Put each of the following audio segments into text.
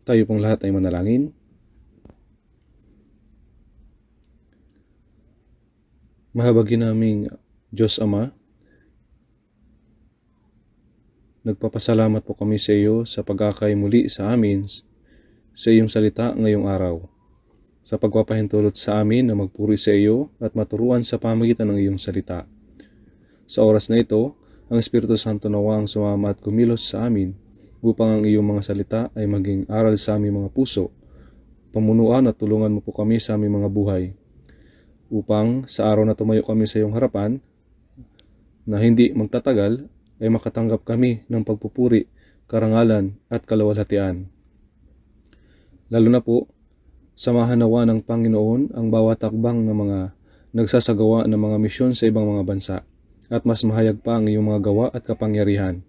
Tayo pong lahat ay manalangin. Mahabagin naming Diyos Ama, nagpapasalamat po kami sa iyo sa pagkakay muli sa amin sa iyong salita ngayong araw. Sa pagpapahintulot sa amin na magpuri sa iyo at maturuan sa pamagitan ng iyong salita. Sa oras na ito, ang Espiritu Santo nawang sumama at kumilos sa amin upang ang iyong mga salita ay maging aral sa aming mga puso, pamunuan at tulungan mo po kami sa aming mga buhay, upang sa araw na tumayo kami sa iyong harapan, na hindi magtatagal ay makatanggap kami ng pagpupuri, karangalan at kalawalhatian. Lalo na po, samahan nawa ng Panginoon ang bawat takbang ng mga nagsasagawa ng mga misyon sa ibang mga bansa, at mas mahayag pa ang iyong mga gawa at kapangyarihan.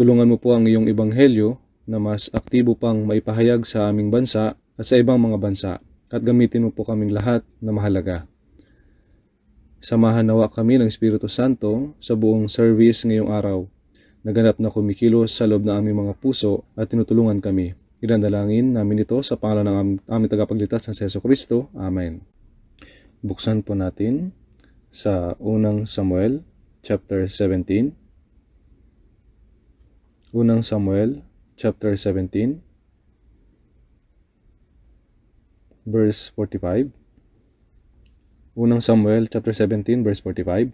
Tulungan mo po ang iyong ebanghelyo na mas aktibo pang maipahayag sa aming bansa at sa ibang mga bansa, at gamitin mo po kaming lahat na mahalaga. Samahan nawa kami ng Espiritu Santo sa buong service ngayong araw, naganap na kumikilos sa loob ng aming mga puso at tinutulungan kami. Idandalangin namin ito sa pangalan ng aming tagapagligtas na si Jesucristo. Amen. Buksan po natin sa unang Samuel chapter 17. Unang Samuel chapter 17 verse 45. Unang Samuel chapter 17 verse 45.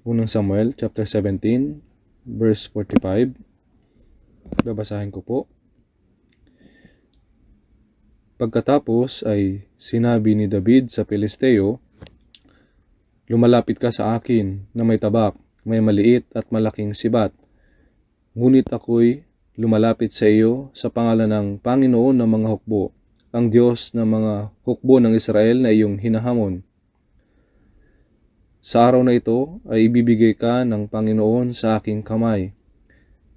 Unang Samuel chapter 17 verse 45. Babasahin ko po. Pagkatapos ay sinabi ni David sa Pilisteo, "Lumalapit ka sa akin na may tabak, may maliit at malaking sibat. Ngunit ako'y lumalapit sa iyo sa pangalan ng Panginoon ng mga hukbo, ang Diyos ng mga hukbo ng Israel na iyong hinahamon. Sa araw na ito ay ibibigay ka ng Panginoon sa aking kamay,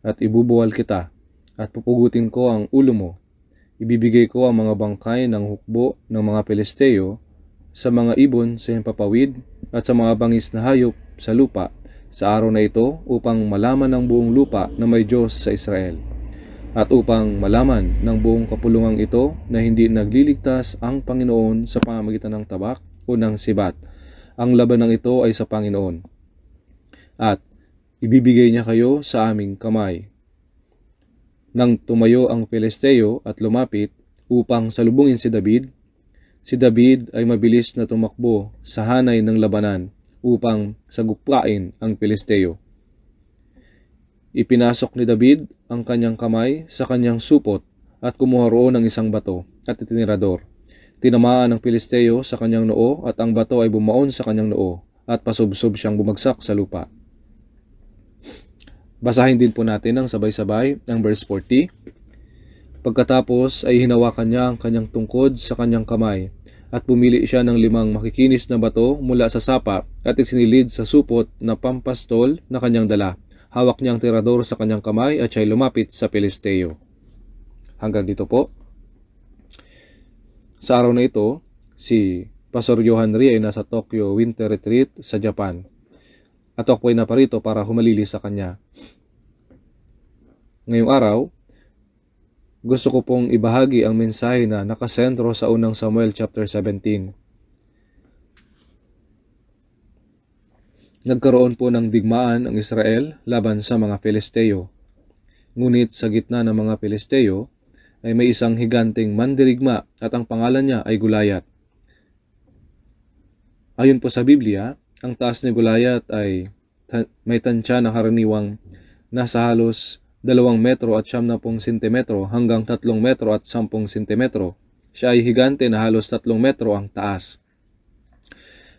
at ibubuwal kita, at pupugutin ko ang ulo mo. Ibibigay ko ang mga bangkay ng hukbo ng mga Pilisteo sa mga ibon sa himpapawid at sa mga bangis na hayop sa lupa sa araw na ito, upang malaman ng buong lupa na may Diyos sa Israel, at upang malaman ng buong kapulungang ito na hindi nagliligtas ang Panginoon sa pamamagitan ng tabak o ng sibat. Ang labanang ito ay sa Panginoon, at ibibigay niya kayo sa aming kamay." Nang tumayo ang Pilisteo at lumapit upang salubungin si David ay mabilis na tumakbo sa hanay ng labanan upang sagupain ang Pilisteo. Ipinasok ni David ang kanyang kamay sa kanyang supot at kumuha roon ng isang bato at itinirador. Tinamaan ng Pilisteo sa kanyang noo, at ang bato ay bumaon sa kanyang noo at pasubsob siyang bumagsak sa lupa. Basahin din po natin ng sabay-sabay ang verse 40. Pagkatapos ay hinawakan niya ang kanyang tungkod sa kanyang kamay, at pumili siya ng 5 makikinis na bato mula sa sapa at isinilid sa supot na pampastol na kanyang dala. Hawak niya ang tirador sa kanyang kamay at siya'y lumapit sa Pilisteo. Hanggang dito po. Sa araw na ito, si Pastor Johan Rie ay nasa Tokyo Winter Retreat sa Japan, at ako ay naparito para humalili sa kanya. Ngayong araw, gusto ko pong ibahagi ang mensahe na nakasentro sa unang Samuel chapter 17. Nagkaroon po ng digmaan ang Israel laban sa mga Pilisteo. Ngunit sa gitna ng mga Pilisteo ay may isang higanteng mandirigma, at ang pangalan niya ay Goliath. Ayon po sa Biblia, ang taas ni Goliath ay may tansya na karaniwang nasa halos 2 metro at 90 sentimetro hanggang 3 metro at 10 sentimetro. Siya ay higante na halos 3 metro ang taas.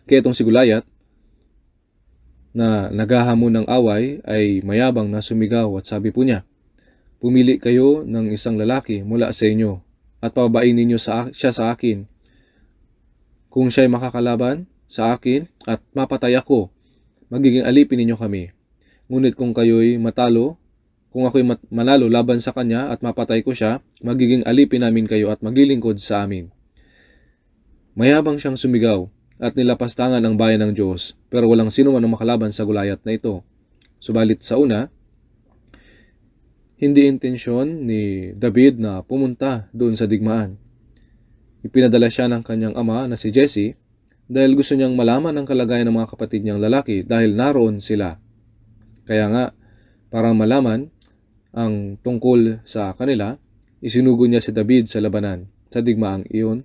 Kaya itong si Goliath, na naghahamon ng away, ay mayabang na sumigaw at sabi po niya, "Pumili kayo ng isang lalaki mula sa inyo at pababain ninyo siya sa akin. Kung siya ay makakalaban sa akin at mapatay ako, magiging alipin ninyo kami. Ngunit kung kayo'y matalo, kung ako'y manalo laban sa kanya at mapatay ko siya, magiging alipin namin kayo at maglilingkod sa amin." Mayabang siyang sumigaw at nilapastangan ang bayan ng Diyos, pero walang sino man ang makalaban sa Goliath na ito. Subalit sa una, hindi intensyon ni David na pumunta doon sa digmaan. Ipinadala siya ng kanyang ama na si Jesse dahil gusto niyang malaman ang kalagayan ng mga kapatid niyang lalaki dahil naroon sila. Kaya nga, para malaman ang tungkol sa kanila, isinugo niya si David sa labanan. Sa digmaang iyon,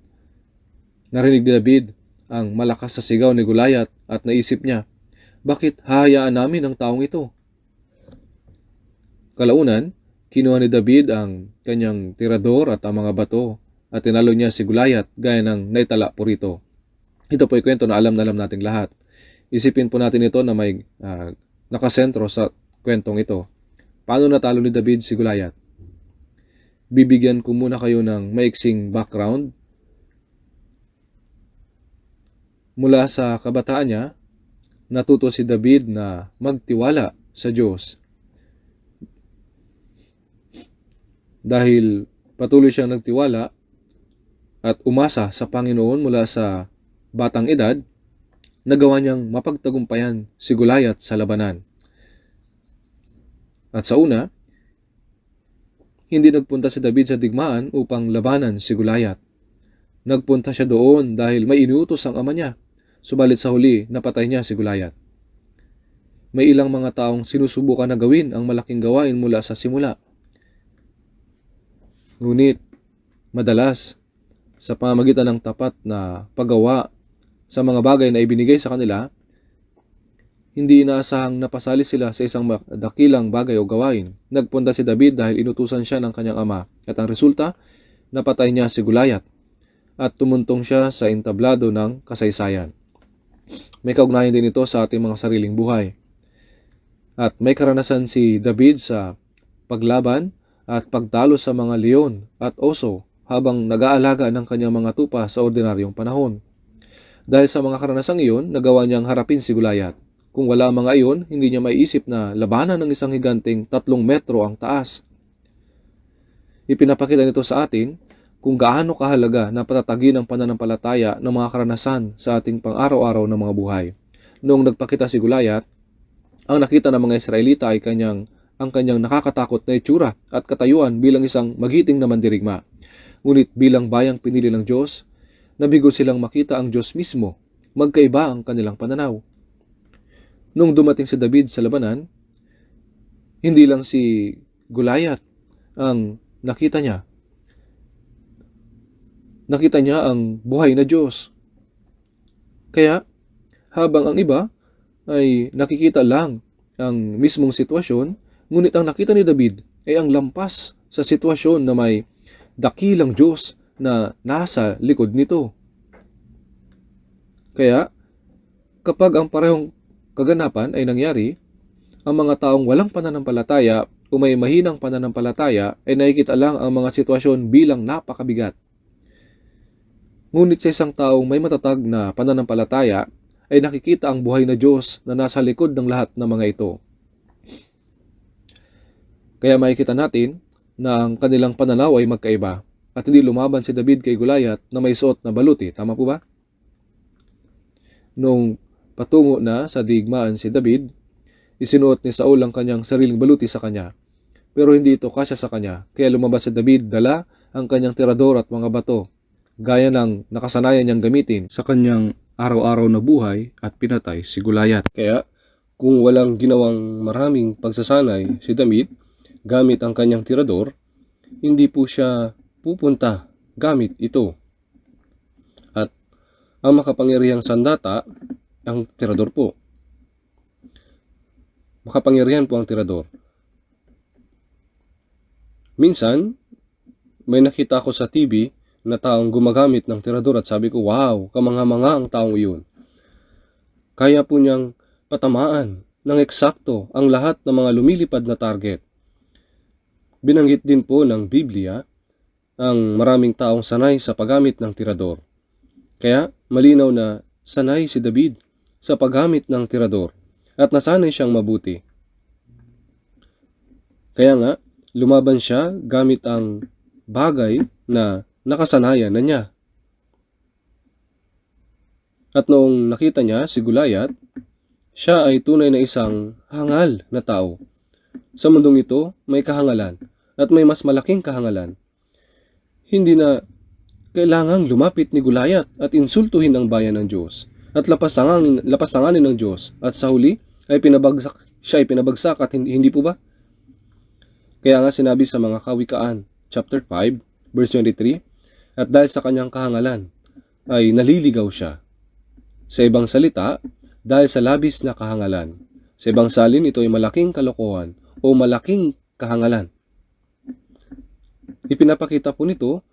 narinig ni David ang malakas na sigaw ni Goliath at naisip niya, bakit hahayaan namin ang taong ito? Kalaunan, kinuha ni David ang kanyang tirador at ang mga bato at tinalo niya si Goliath gaya ng naitala po rito. Ito po ay kwento na alam nating lahat. Isipin po natin ito na may nakasentro sa kwentong ito. Paano natalo ni David si Goliath? Bibigyan ko muna kayo ng maiksing background. Mula sa kabataan niya, natuto si David na magtiwala sa Diyos. Dahil patuloy siyang nagtiwala at umasa sa Panginoon mula sa batang edad, nagawa niyang mapagtagumpayan si Goliath sa labanan. At sa una, hindi nagpunta si David sa digmaan upang labanan si Goliath. Nagpunta siya doon dahil may inuutos ang ama niya. Subalit sa huli, napatay niya si Goliath. May ilang mga taong sinusubukan na gawin ang malaking gawain mula sa simula. Ngunit, madalas, sa pamamagitan ng tapat na paggawa sa mga bagay na ibinigay sa kanila, hindi inaasahang napasali sila sa isang dakilang bagay o gawain. Nagpunta si David dahil inutusan siya ng kanyang ama. At ang resulta, napatay niya si Goliath at tumuntong siya sa entablado ng kasaysayan. May kaugnayan din ito sa ating mga sariling buhay. At may karanasan si David sa paglaban at pagtalo sa mga leon at oso habang nag-aalaga ng kanyang mga tupa sa ordinaryong panahon. Dahil sa mga karanasang iyon, nagawa niyang harapin si Goliath. Kung wala ang mga iyon, hindi niya maiisip na labanan ng isang higanteng 3 metro ang taas. Ipinapakita nito sa atin kung gaano kahalaga na patatagin ang pananampalataya ng mga karanasan sa ating pang-araw-araw na mga buhay. Noong nagpakita si Goliath, ang nakita ng mga Israelita ay ang kanyang nakakatakot na itsura at katayuan bilang isang magiting na mandirigma. Ngunit bilang bayang pinili ng Diyos, nabigo silang makita ang Diyos mismo. Magkaiba ang kanilang pananaw. Nung dumating si David sa labanan, hindi lang si Goliath ang nakita niya. Nakita niya ang buhay na Diyos. Kaya, habang ang iba ay nakikita lang ang mismong sitwasyon, ngunit ang nakita ni David ay ang lampas sa sitwasyon na may dakilang Diyos na nasa likod nito. Kaya, kapag ang parehong kaganapan ay nangyari, ang mga taong walang pananampalataya o may mahinang pananampalataya ay nakikita lang ang mga sitwasyon bilang napakabigat. Ngunit sa isang taong may matatag na pananampalataya ay nakikita ang buhay na Diyos na nasa likod ng lahat ng mga ito. Kaya makikita natin na ang kanilang pananaw ay magkaiba at hindi lumaban si David kay Goliath na may suot na baluti. Tama po ba? Nung patungo na sa digmaan si David, isinuot ni Saul ang kanyang sariling baluti sa kanya. Pero hindi ito kasya sa kanya, kaya lumabas si David, dala ang kanyang tirador at mga bato, gaya ng nakasanayan niyang gamitin sa kanyang araw-araw na buhay at pinatay si Goliath. Kaya, kung walang ginawang maraming pagsasanay si David gamit ang kanyang tirador, hindi po siya pupunta gamit ito. At ang makapangyarihang sandata, ang tirador po. Makapangyarihan po ang tirador. Minsan, may nakita ko sa TV na taong gumagamit ng tirador at sabi ko, wow, kamangha-mangha ang taong iyon. Kaya po niyang patamaan ng eksakto ang lahat ng mga lumilipad na target. Binanggit din po ng Biblia ang maraming taong sanay sa paggamit ng tirador. Kaya malinaw na sanay si David sa paggamit ng tirador at nasanay siyang mabuti. Kaya nga, lumaban siya gamit ang bagay na nakasanayan na niya. At noong nakita niya si Goliath, siya ay tunay na isang hangal na tao. Sa mundong ito, may kahangalan at may mas malaking kahangalan. Hindi na kailangang lumapit ni Goliath at insultuhin ang bayan ng Diyos at lapastanganin ng Diyos, at sa huli ay siya ay pinabagsak at hindi po ba? Kaya nga sinabi sa mga Kawikaan, chapter 5, verse 23, at dahil sa kanyang kahangalan ay naliligaw siya. Sa ibang salita, dahil sa labis na kahangalan. Sa ibang salin, ito ay malaking kalokohan o malaking kahangalan. Ipinapakita po nito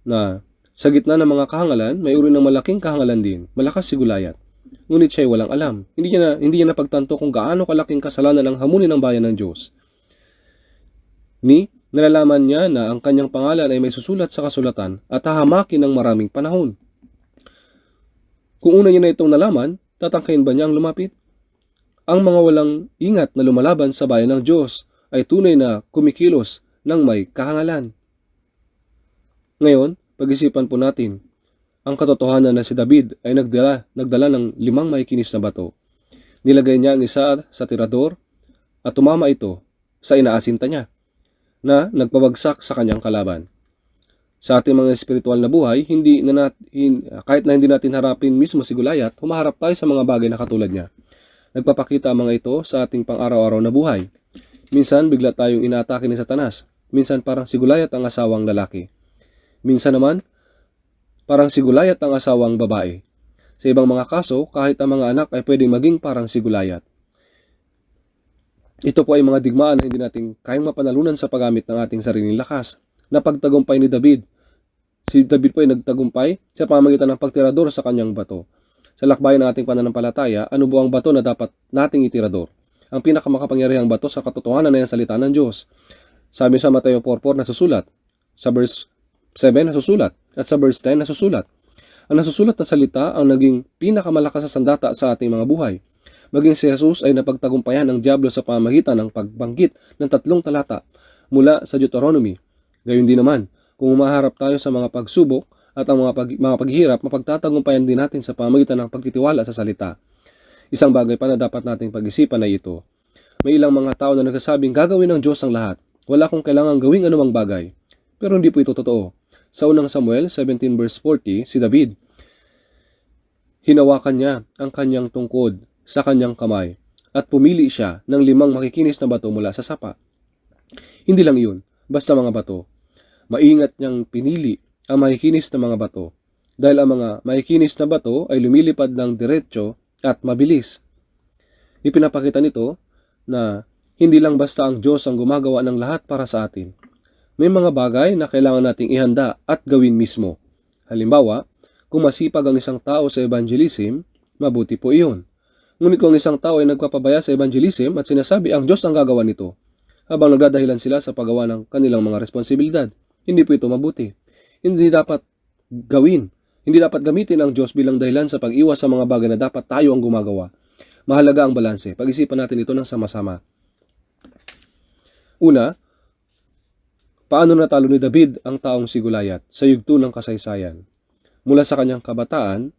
na sa gitna ng mga kahangalan, may uri ng malaking kahangalan din. Malakas si Goliath. Ngunit siya ay walang alam. Hindi niya napagtanto kung gaano kalaking kasalanan ang hamunin ng bayan ng Diyos. Nalalaman niya na ang kanyang pangalan ay may susulat sa kasulatan at hahamakin ng maraming panahon. Kung una niya na itong nalaman, tatangkayin ba niya ang lumapit? Ang mga walang ingat na lumalaban sa bayan ng Diyos ay tunay na kumikilos ng may kahangalan. Ngayon, pag-isipan po natin, ang katotohanan na si David ay nagdala ng 5 maikinis na bato. Nilagay niya ang isa sa tirador at tumama ito sa inaasinta niya na nagpabagsak sa kanyang kalaban. Sa ating mga espiritual na buhay, kahit na hindi natin harapin mismo si Goliath, humaharap tayo sa mga bagay na katulad niya. Nagpapakita ang mga ito sa ating pang-araw-araw na buhay. Minsan, bigla tayong inaatake ni Satanas. Minsan, parang si Goliath ang asawang lalaki. Minsan naman, parang si Goliath ang asawang babae. Sa ibang mga kaso, kahit ang mga anak ay pwedeng maging parang si Goliath. Ito po ay mga digmaan na hindi natin kayang mapanalunan sa paggamit ng ating sariling lakas. Napagtagumpay ni David. Si David po ay nagtagumpay sa pamamagitan ng pagtirador sa kanyang bato. Sa lakbayan ng ating pananampalataya, ano po ang bato na dapat nating itirador? Ang pinakamakapangyarihang bato sa katotohanan na yung salita ng Diyos. Sabi sa Mateo 4:4 nasusulat, sa verse 7 nasusulat, at sa verse 10 nasusulat. Ang nasusulat na salita ang naging pinakamalakas na sandata sa ating mga buhay. Maging si Jesus ay napagtagumpayan ng Diablo sa pamamagitan ng pagbanggit ng 3 talata mula sa Deuteronomy. Gayon din naman, kung umaharap tayo sa mga pagsubok at ang mga paghihirap, mapagtatagumpayan din natin sa pamamagitan ng pagtitiwala sa salita. Isang bagay pa na dapat nating pag-isipan ay ito. May ilang mga tao na nagsasabing gagawin ng Diyos ang lahat. Wala kong kailangang gawing anumang bagay. Pero hindi po ito totoo. Sa unang Samuel 17 verse 40, si David, hinawakan niya ang kanyang tungkod sa kanyang kamay at pumili siya ng 5 makikinis na bato mula sa sapa. Hindi lang yun, basta mga bato. Maingat niyang pinili ang makikinis na mga bato dahil ang mga makikinis na bato ay lumilipad ng diretso at mabilis. Ipinapakita nito na hindi lang basta ang Diyos ang gumagawa ng lahat para sa atin. May mga bagay na kailangan nating ihanda at gawin mismo. Halimbawa, kung masipag ang isang tao sa evangelism, mabuti po iyon. Ngunit kung isang tao ay nagpapabaya sa evangelism at sinasabi ang Diyos ang gagawa nito, habang nagdadahilan sila sa paggawa ng kanilang mga responsibilidad, hindi po ito mabuti. Hindi dapat gamitin ang Diyos bilang dahilan sa pag-iwas sa mga bagay na dapat tayo ang gumagawa. Mahalaga ang balanse. Pag-isipan natin ito ng sama-sama. Una, paano natalo ni David ang taong si Goliath sa yugto ng kasaysayan? Mula sa kanyang kabataan,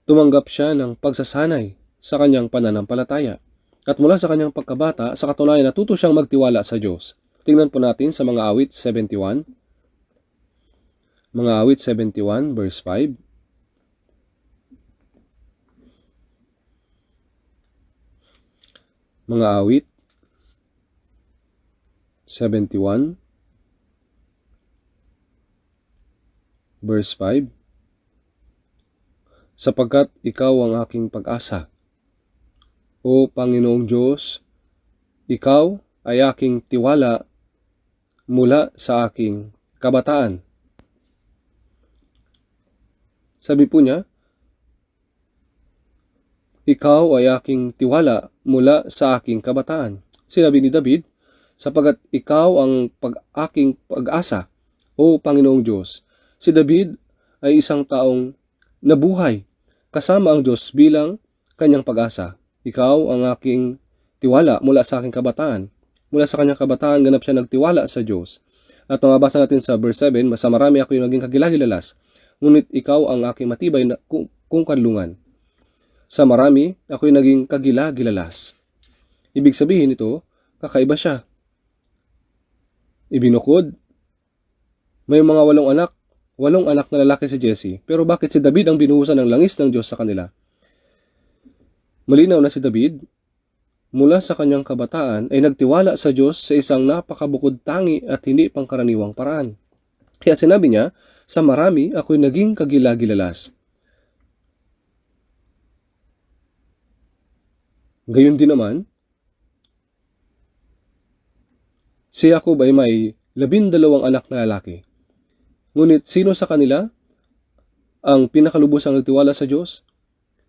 tumanggap siya ng pagsasanay sa kanyang pananampalataya. At mula sa kanyang pagkabata, sa katunayan natuto siyang magtiwala sa Diyos. Tingnan po natin sa mga awit 71. Mga awit 71 verse 5. Mga awit 71 verse 5. Sapagkat ikaw ang aking pag-asa, O Panginoong Diyos, ikaw ay aking tiwala mula sa aking kabataan. Sabi po niya, ikaw ay aking tiwala mula sa aking kabataan. Sinabi ni David, sapagkat ikaw ang aking pag-asa, O Panginoong Diyos. Si David ay isang taong nabuhay kasama ang Diyos bilang kanyang pag-asa. Ikaw ang aking tiwala mula sa aking kabataan. Mula sa kanyang kabataan, ganap siya nagtiwala sa Diyos. At mababasa natin sa verse 7, sa marami ako yung naging kagilagilalas. Ngunit ikaw ang aking matibay na kong kanlungan. Sa marami, ako'y naging kagila-gilalas. Ibig sabihin ito, kakaiba siya. Ibinukod, may mga 8 anak na lalaki si Jesse. Pero bakit si David ang binuhusan ng langis ng Diyos sa kanila? Malinaw na si David, mula sa kanyang kabataan ay nagtiwala sa Diyos sa isang napakabukod tangi at hindi pangkaraniwang paraan. Kaya sinabi niya, sa marami ako'y naging kagila-gilalas. Gayon din naman, si Jacob ay may 12 anak na lalaki. Ngunit sino sa kanila ang pinakalubosang nagtiwala sa Diyos?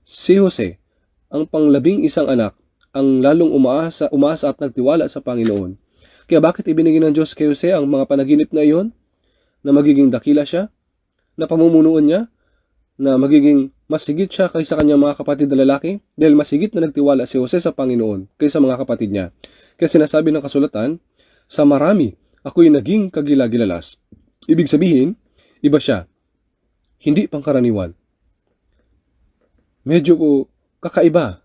Si Jose, ang pang-11 anak, ang lalong umaasa at nagtiwala sa Panginoon. Kaya bakit ibinigay ng Diyos kay Jose ang mga panaginip na iyon? Na magiging dakila siya? Na pamumunuan niya? Na magiging mas higit siya kaysa kanyang mga kapatid na lalaki? Dahil mas higit na nagtiwala si Jose sa Panginoon kaysa mga kapatid niya. Kaya sinasabi ng kasulatan, sa marami ako'y naging kagila-gilalas. Ibig sabihin, iba siya. Hindi pangkaraniwan. Medyo kakaiba.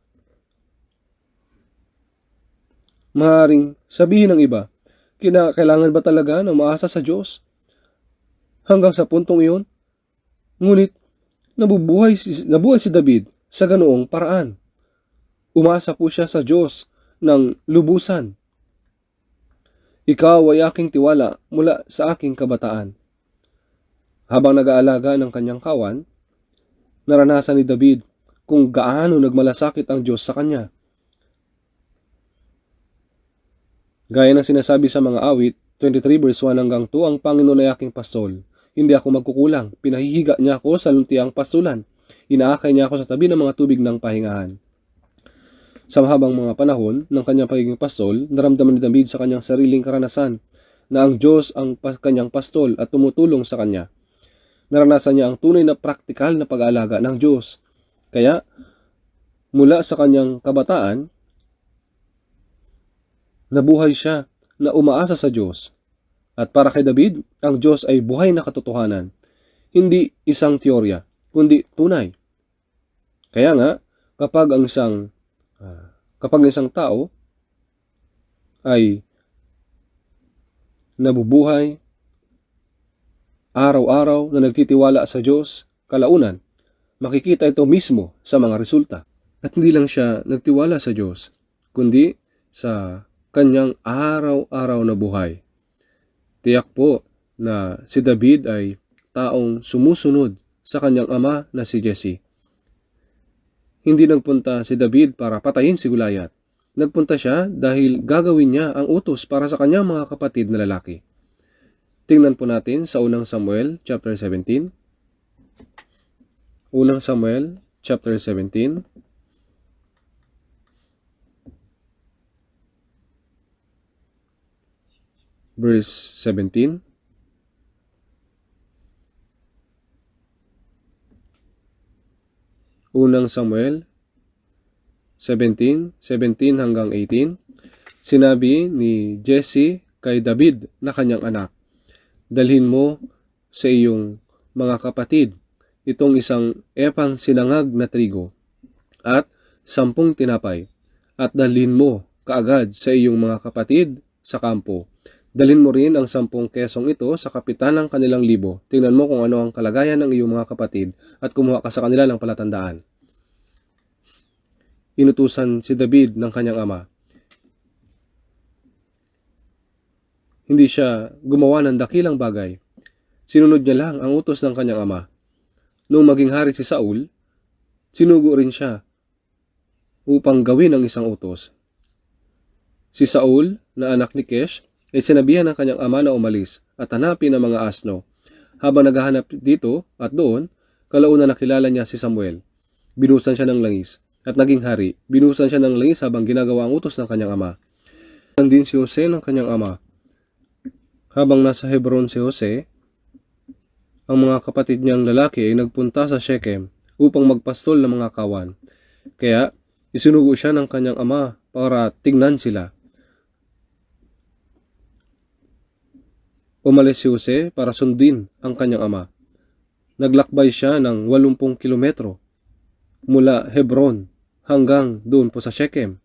Maaaring sabihin ng iba, kailangan ba talaga na umaasa sa Diyos? Hanggang sa puntong iyon? Ngunit, nabubuhay si David sa ganoong paraan. Umasa po siya sa Diyos ng lubusan. Ikaw ay aking tiwala mula sa aking kabataan. Habang nag-aalaga ng kanyang kawan, naranasan ni David kung gaano nagmalasakit ang Diyos sa kanya. Gaya ng sinasabi sa mga awit, 23 verse 1 hanggang 2, ang Panginoon ay aking pastol. Hindi ako magkukulang. Pinahihiga niya ako sa luntiang pastulan. Inaakay niya ako sa tabi ng mga tubig ng pahingahan. Sa mahabang mga panahon ng kanyang pagiging pastol, naramdaman ni David sa kanyang sariling karanasan na ang Diyos ang kanyang pastol at tumutulong sa kanya. Naranasan niya ang tunay na praktikal na pag-aalaga ng Diyos. Kaya, mula sa kanyang kabataan, nabuhay siya na umaasa sa Diyos. At para kay David, ang Diyos ay buhay na katotohanan. Hindi isang teorya, kundi tunay. Kaya nga, kapag ang isang tao ay nabubuhay araw-araw na nagtitiwala sa Diyos, kalaunan, makikita ito mismo sa mga resulta. At hindi lang siya nagtiwala sa Diyos, kundi sa kanyang araw-araw na buhay. Tiyak po na si David ay taong sumusunod sa kanyang ama na si Jesse. Hindi nagpunta si David para patayin si Goliath. Nagpunta siya dahil gagawin niya ang utos para sa kanyang mga kapatid na lalaki. Tingnan po natin sa unang Samuel chapter 17. Unang Samuel chapter 17. Verse 17. Unang Samuel 17 hanggang 18. Sinabi ni Jesse kay David na kanyang anak, dalhin mo sa iyong mga kapatid itong isang epang sinangag na trigo at 10 tinapay, at dalhin mo kaagad sa iyong mga kapatid sa kampo. Dalhin mo rin ang 10 kesong ito sa kapitan ng kanilang libo. Tingnan mo kung ano ang kalagayan ng iyong mga kapatid at kumuha ka sa kanila ng palatandaan. Inutusan si David ng kanyang ama. Hindi siya gumawa ng dakilang bagay. Sinunod niya lang ang utos ng kanyang ama. Nung maging hari si Saul, sinugo rin siya upang gawin ang isang utos. Si Saul, na anak ni Kish, ay sinabihan ng kanyang ama na umalis at hanapin ang mga asno. Habang naghahanap dito at doon, kalaunan nakilala niya si Samuel. Binuhusan siya ng langis at naging hari. Binuhusan siya ng langis habang ginagawa ang utos ng kanyang ama. Din si Jose ng kanyang ama. Habang nasa Hebron si Jose, ang mga kapatid niyang lalaki ay nagpunta sa Shechem upang magpastol ng mga kawan. Kaya isinugo siya ng kanyang ama para tignan sila. Umalis si Jose para sundin ang kanyang ama. Naglakbay siya ng 80 kilometro mula Hebron hanggang doon po sa Shechem.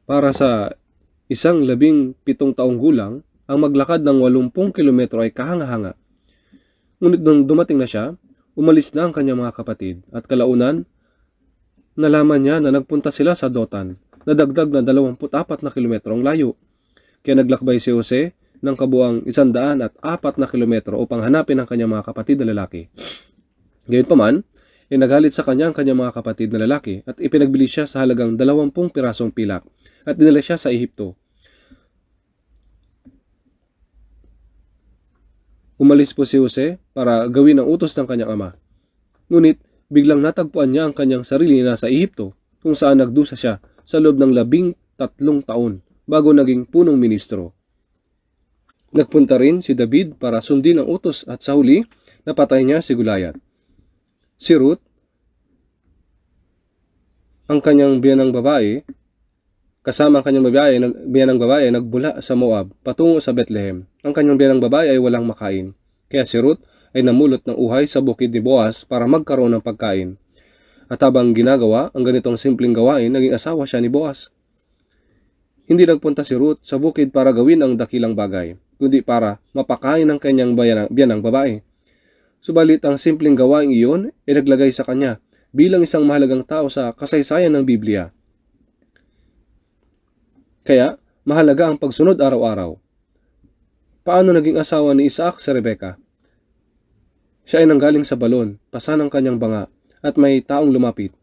Para sa isang 17 taong gulang, ang maglakad ng 80 kilometro ay kahanga-hanga. Ngunit nung dumating na siya, umalis na ang kanyang mga kapatid at kalaunan, nalaman niya na nagpunta sila sa Dotan, na dagdag na 24 na kilometro ang layo. Kaya naglakbay si Jose ng kabuang 104 na kilometro upang hanapin ang kanyang mga kapatid na lalaki. Gayunpaman, nagalit sa kanya ang kanyang mga kapatid na lalaki at ipinagbili siya sa halagang 20 pirasong pilak at dinala siya sa Ehipto. Umalis po si Jose para gawin ang utos ng kanyang ama. Ngunit biglang natagpuan niya ang kanyang sarili na sa Ehipto, kung saan nagdusa siya sa loob ng 13 taon bago naging punong ministro. Nagpunta rin si David para sundin ang utos at sa huli, napatay niya si Goliath. Si Ruth, ang kanyang biyanang babae, kasama ang kanyang biyanang babae nagbula sa Moab patungo sa Bethlehem. Ang kanyang biyanang babae ay walang makain. Kaya si Ruth ay namulot ng uhay sa bukid ni Boaz para magkaroon ng pagkain. At habang ginagawa ang ganitong simpleng gawain, naging asawa siya ni Boaz. Hindi nagpunta si Ruth sa bukid para gawin ang dakilang bagay, kundi para mapakain ang kanyang biyanang babae. Subalit ang simpleng gawain iyon ay naglagay sa kanya bilang isang mahalagang tao sa kasaysayan ng Biblia. Kaya, mahalaga ang pagsunod araw-araw. Paano naging asawa ni Isaac si Rebecca? Siya ay nanggaling sa balon, pasa ng kanyang banga, at may taong lumapit.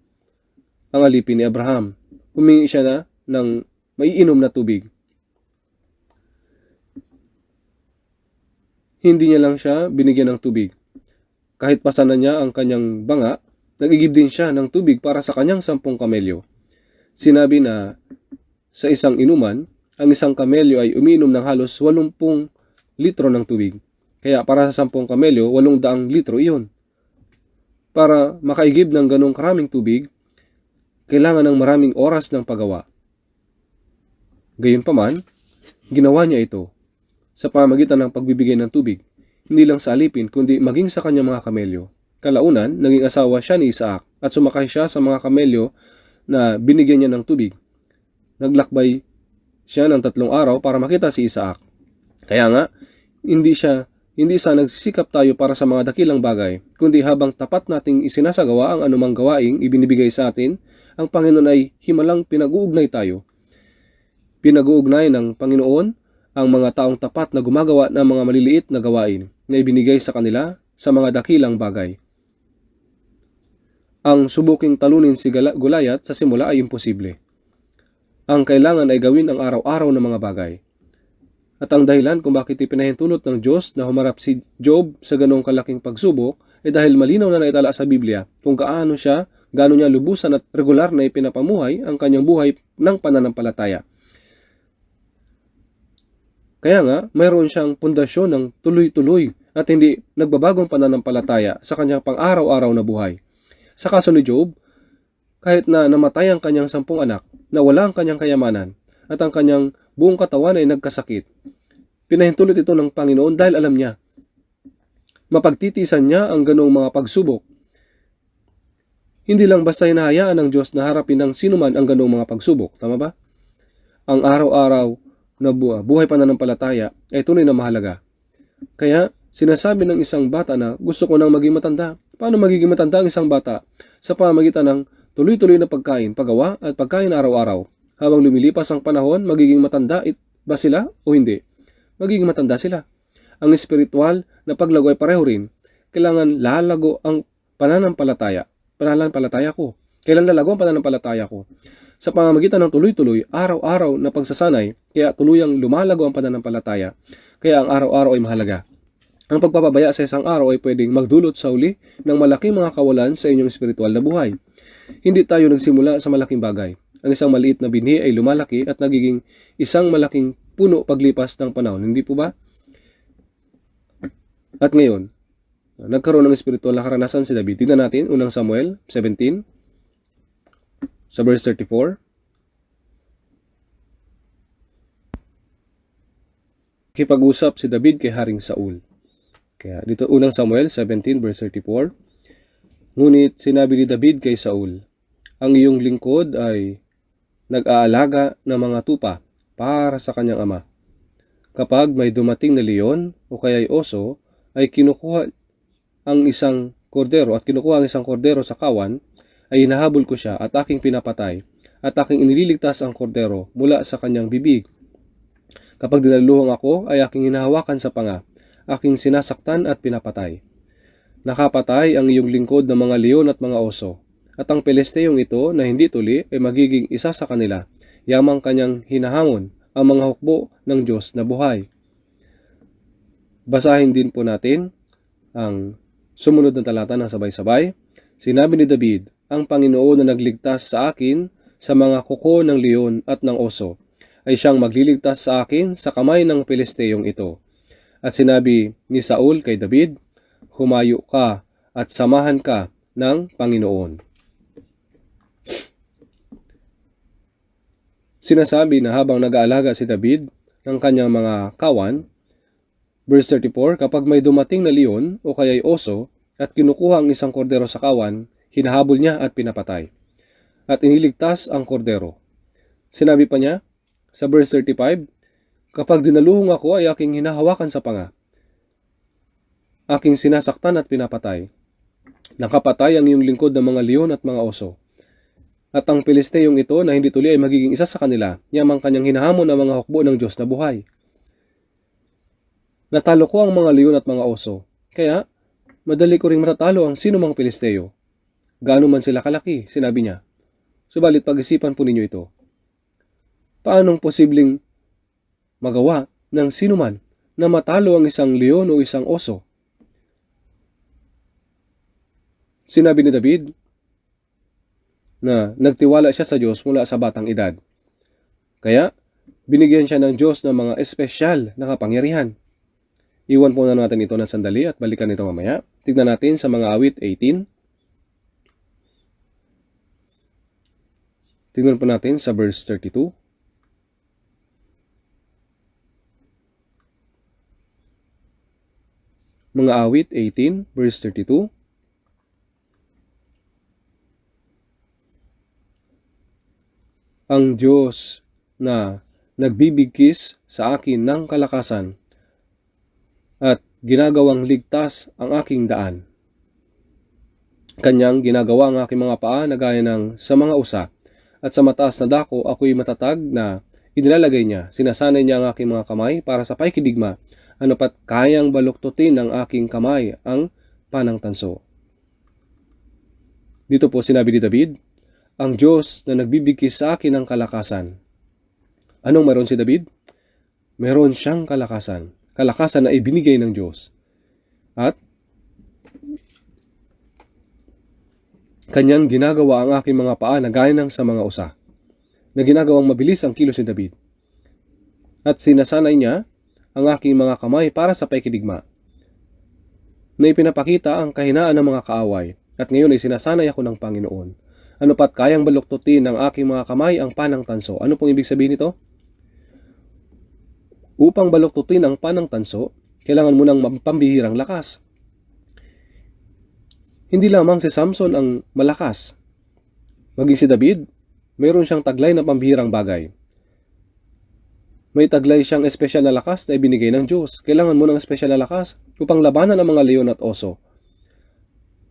Ang alipin ni Abraham. Humingi siya na ng maiinom na tubig. Hindi niya lang siya binigyan ng tubig. Kahit pasanan niya ang kanyang banga, nag-igib din siya ng tubig para sa kanyang 10 kamelyo. Sinabi na sa isang inuman, ang isang kamelyo ay umiinom ng halos 80 litro ng tubig. Kaya para sa 10 kamelyo, 800 litro iyon. Para makaigib ng ganong karaming tubig, kailangan ng maraming oras ng paggawa. Gayunpaman, ginawa niya ito sa pamamagitan ng pagbibigay ng tubig, hindi lang sa alipin kundi maging sa kanyang mga kamelyo. Kalaunan, naging asawa siya ni Isaac at sumakay siya sa mga kamelyo na binigyan niya ng tubig. Naglakbay siya ng 3 araw para makita si Isaac. Kaya nga, hindi sa nagsisikap tayo para sa mga dakilang bagay, kundi habang tapat nating isinasagawa ang anumang gawaing ibinibigay sa atin, ang Panginoon ay himalang pinag-uugnay tayo. Pinag-uugnay ng Panginoon ang mga taong tapat na gumagawa ng mga maliliit na gawain na ibinigay sa kanila sa mga dakilang bagay. Ang subuking talunin si Goliath sa simula ay imposible. Ang kailangan ay gawin ang araw-araw na mga bagay. At ang dahilan kung bakit ipinahintulot ng Diyos na humarap si Job sa ganong kalaking pagsubok ay dahil malinaw na naitala sa Biblia kung gaano niya lubusan at regular na ipinapamuhay ang kanyang buhay ng pananampalataya. Kaya nga, mayroon siyang pundasyon ng tuloy-tuloy at hindi nagbabagong pananampalataya sa kanyang pang-araw-araw na buhay. Sa kaso ni Job, kahit na namatay ang kanyang 10 anak, nawala ang kanyang kayamanan, at ang kanyang buong katawan ay nagkasakit, pinahintulot ito ng Panginoon dahil alam niya. Mapagtitisan niya ang ganong mga pagsubok. Hindi lang basta hinahayaan ng Diyos na harapin ng sinuman ang ganong mga pagsubok. Tama ba? Ang araw-araw na buhay pananampalataya ay tunay na mahalaga. Kaya, sinasabi ng isang bata na gusto ko nang maging matanda. Paano magiging matanda ang isang bata? Sa pamamagitan ng tuloy-tuloy na pagkain, paggawa at pagkain araw-araw. Habang lumilipas ang panahon, magiging matanda ba sila o hindi? Magiging matanda sila. Ang espiritual na paglago ay pareho rin. Kailangan lalago ang pananampalataya. Pananampalataya ko. Kailan lalago ang pananampalataya ko? Sa pamamagitan ng tuloy-tuloy, araw-araw na pagsasanay, kaya tuluyang lumalago ang pananampalataya. Kaya ang araw-araw ay mahalaga. Ang pagpapabaya sa isang araw ay pwedeng magdulot sa uli ng malaking mga kawalan sa inyong espiritual na buhay. Hindi tayo nagsimula sa malaking bagay. Ang isang maliit na binhi ay lumalaki at nagiging isang malaking puno paglipas ng panahon. Hindi po ba? At ngayon, nagkaroon ng espiritual na karanasan si David. Tingnan natin, unang Samuel 17, sa verse 34. Kipag-usap si David kay Haring Saul. Kaya dito unang Samuel 17 verse 34. Ngunit sinabi ni David kay Saul, ang iyong lingkod ay nag-aalaga ng mga tupa para sa kanyang ama. Kapag may dumating na leon o kaya'y oso, ay kinukuha ang isang kordero sa kawan, ay hinahabol ko siya at aking pinapatay, at aking inililigtas ang kordero mula sa kanyang bibig. Kapag dinaluhang ako, ay aking hinahawakan sa panga, aking sinasaktan at pinapatay. Nakapatay ang iyong lingkod ng mga leon at mga oso, at ang Pelisteyong ito na hindi tuli ay magiging isa sa kanila, yamang kanyang hinahamon ang mga hukbo ng Diyos na buhay. Basahin din po natin ang sumunod na talata ng sabay-sabay. Sinabi ni David, ang Panginoon na nagligtas sa akin sa mga kuko ng leon at ng oso, ay siyang magliligtas sa akin sa kamay ng Pelisteyong ito. At sinabi ni Saul kay David, humayo ka at samahan ka ng Panginoon. Sinasabi na habang nag-aalaga si David ng kanyang mga kawan, verse 34, kapag may dumating na leon o kaya'y oso at kinukuha ang isang kordero sa kawan, hinahabol niya at pinapatay. At iniligtas ang kordero. Sinabi pa niya sa verse 35, kapag dinaluhong ako ay aking hinahawakan sa panga, aking sinasaktan at pinapatay. Nakapatay ang iyong lingkod ng mga leon at mga oso. At ang Pelisteyong ito na hindi tuli ay magiging isa sa kanila, yamang kanyang hinahamon ang mga hukbo ng Diyos na buhay. Natalo ko ang mga leon at mga oso, kaya madali ko ring matatalo ang sinumang Pelisteyo. Gaano man sila kalaki, sinabi niya. Subalit pag-isipan po ninyo ito. Paanong posibleng magawa ng sinuman na matalo ang isang leon o isang oso? Sinabi ni David na nagtiwala siya sa Diyos mula sa batang edad. Kaya, binigyan siya ng Diyos ng mga espesyal na kapangyarihan. Iwan po na natin ito ng sandali at balikan ito mamaya. Tignan natin sa mga awit 18. Tignan po natin sa verse 32. Mga awit 18, verse 32. Ang Diyos na nagbibigkis sa akin ng kalakasan at ginagawang ligtas ang aking daan. Kanyang ginagawa ang aking mga paa na gaya ng sa mga usa, at sa mataas na dako ako'y matatag na inilalagay niya. Sinasanay niya ang aking mga kamay para sa paikidigma, ano pat kayang baluktutin ng aking kamay ang panang tanso. Dito po sinabi ni David, ang Diyos na nagbibigkis sa akin ng kalakasan. Anong meron si David? Meron siyang kalakasan. Kalakasan na ibinigay ng Diyos. At kanyang ginagawa ang aking mga paa na gaya ng sa mga usa, na ginagawang mabilis ang kilos ni David. At sinasanay niya ang aking mga kamay para sa paikidigma, na ipinapakita ang kahinaan ng mga kaaway. At ngayon ay sinasanay ako ng Panginoon. Ano pat kayang baluktutin ng aking mga kamay ang panang tanso. Ano pong ibig sabihin nito? Upang baluktutin ang panang tanso, kailangan mo ng pambihirang lakas. Hindi lamang si Samson ang malakas. Maging si David, mayroon siyang taglay na pambihirang bagay. May taglay siyang espesyal na lakas na ibinigay ng Diyos. Kailangan mo ng espesyal na lakas upang labanan ang mga leon at oso.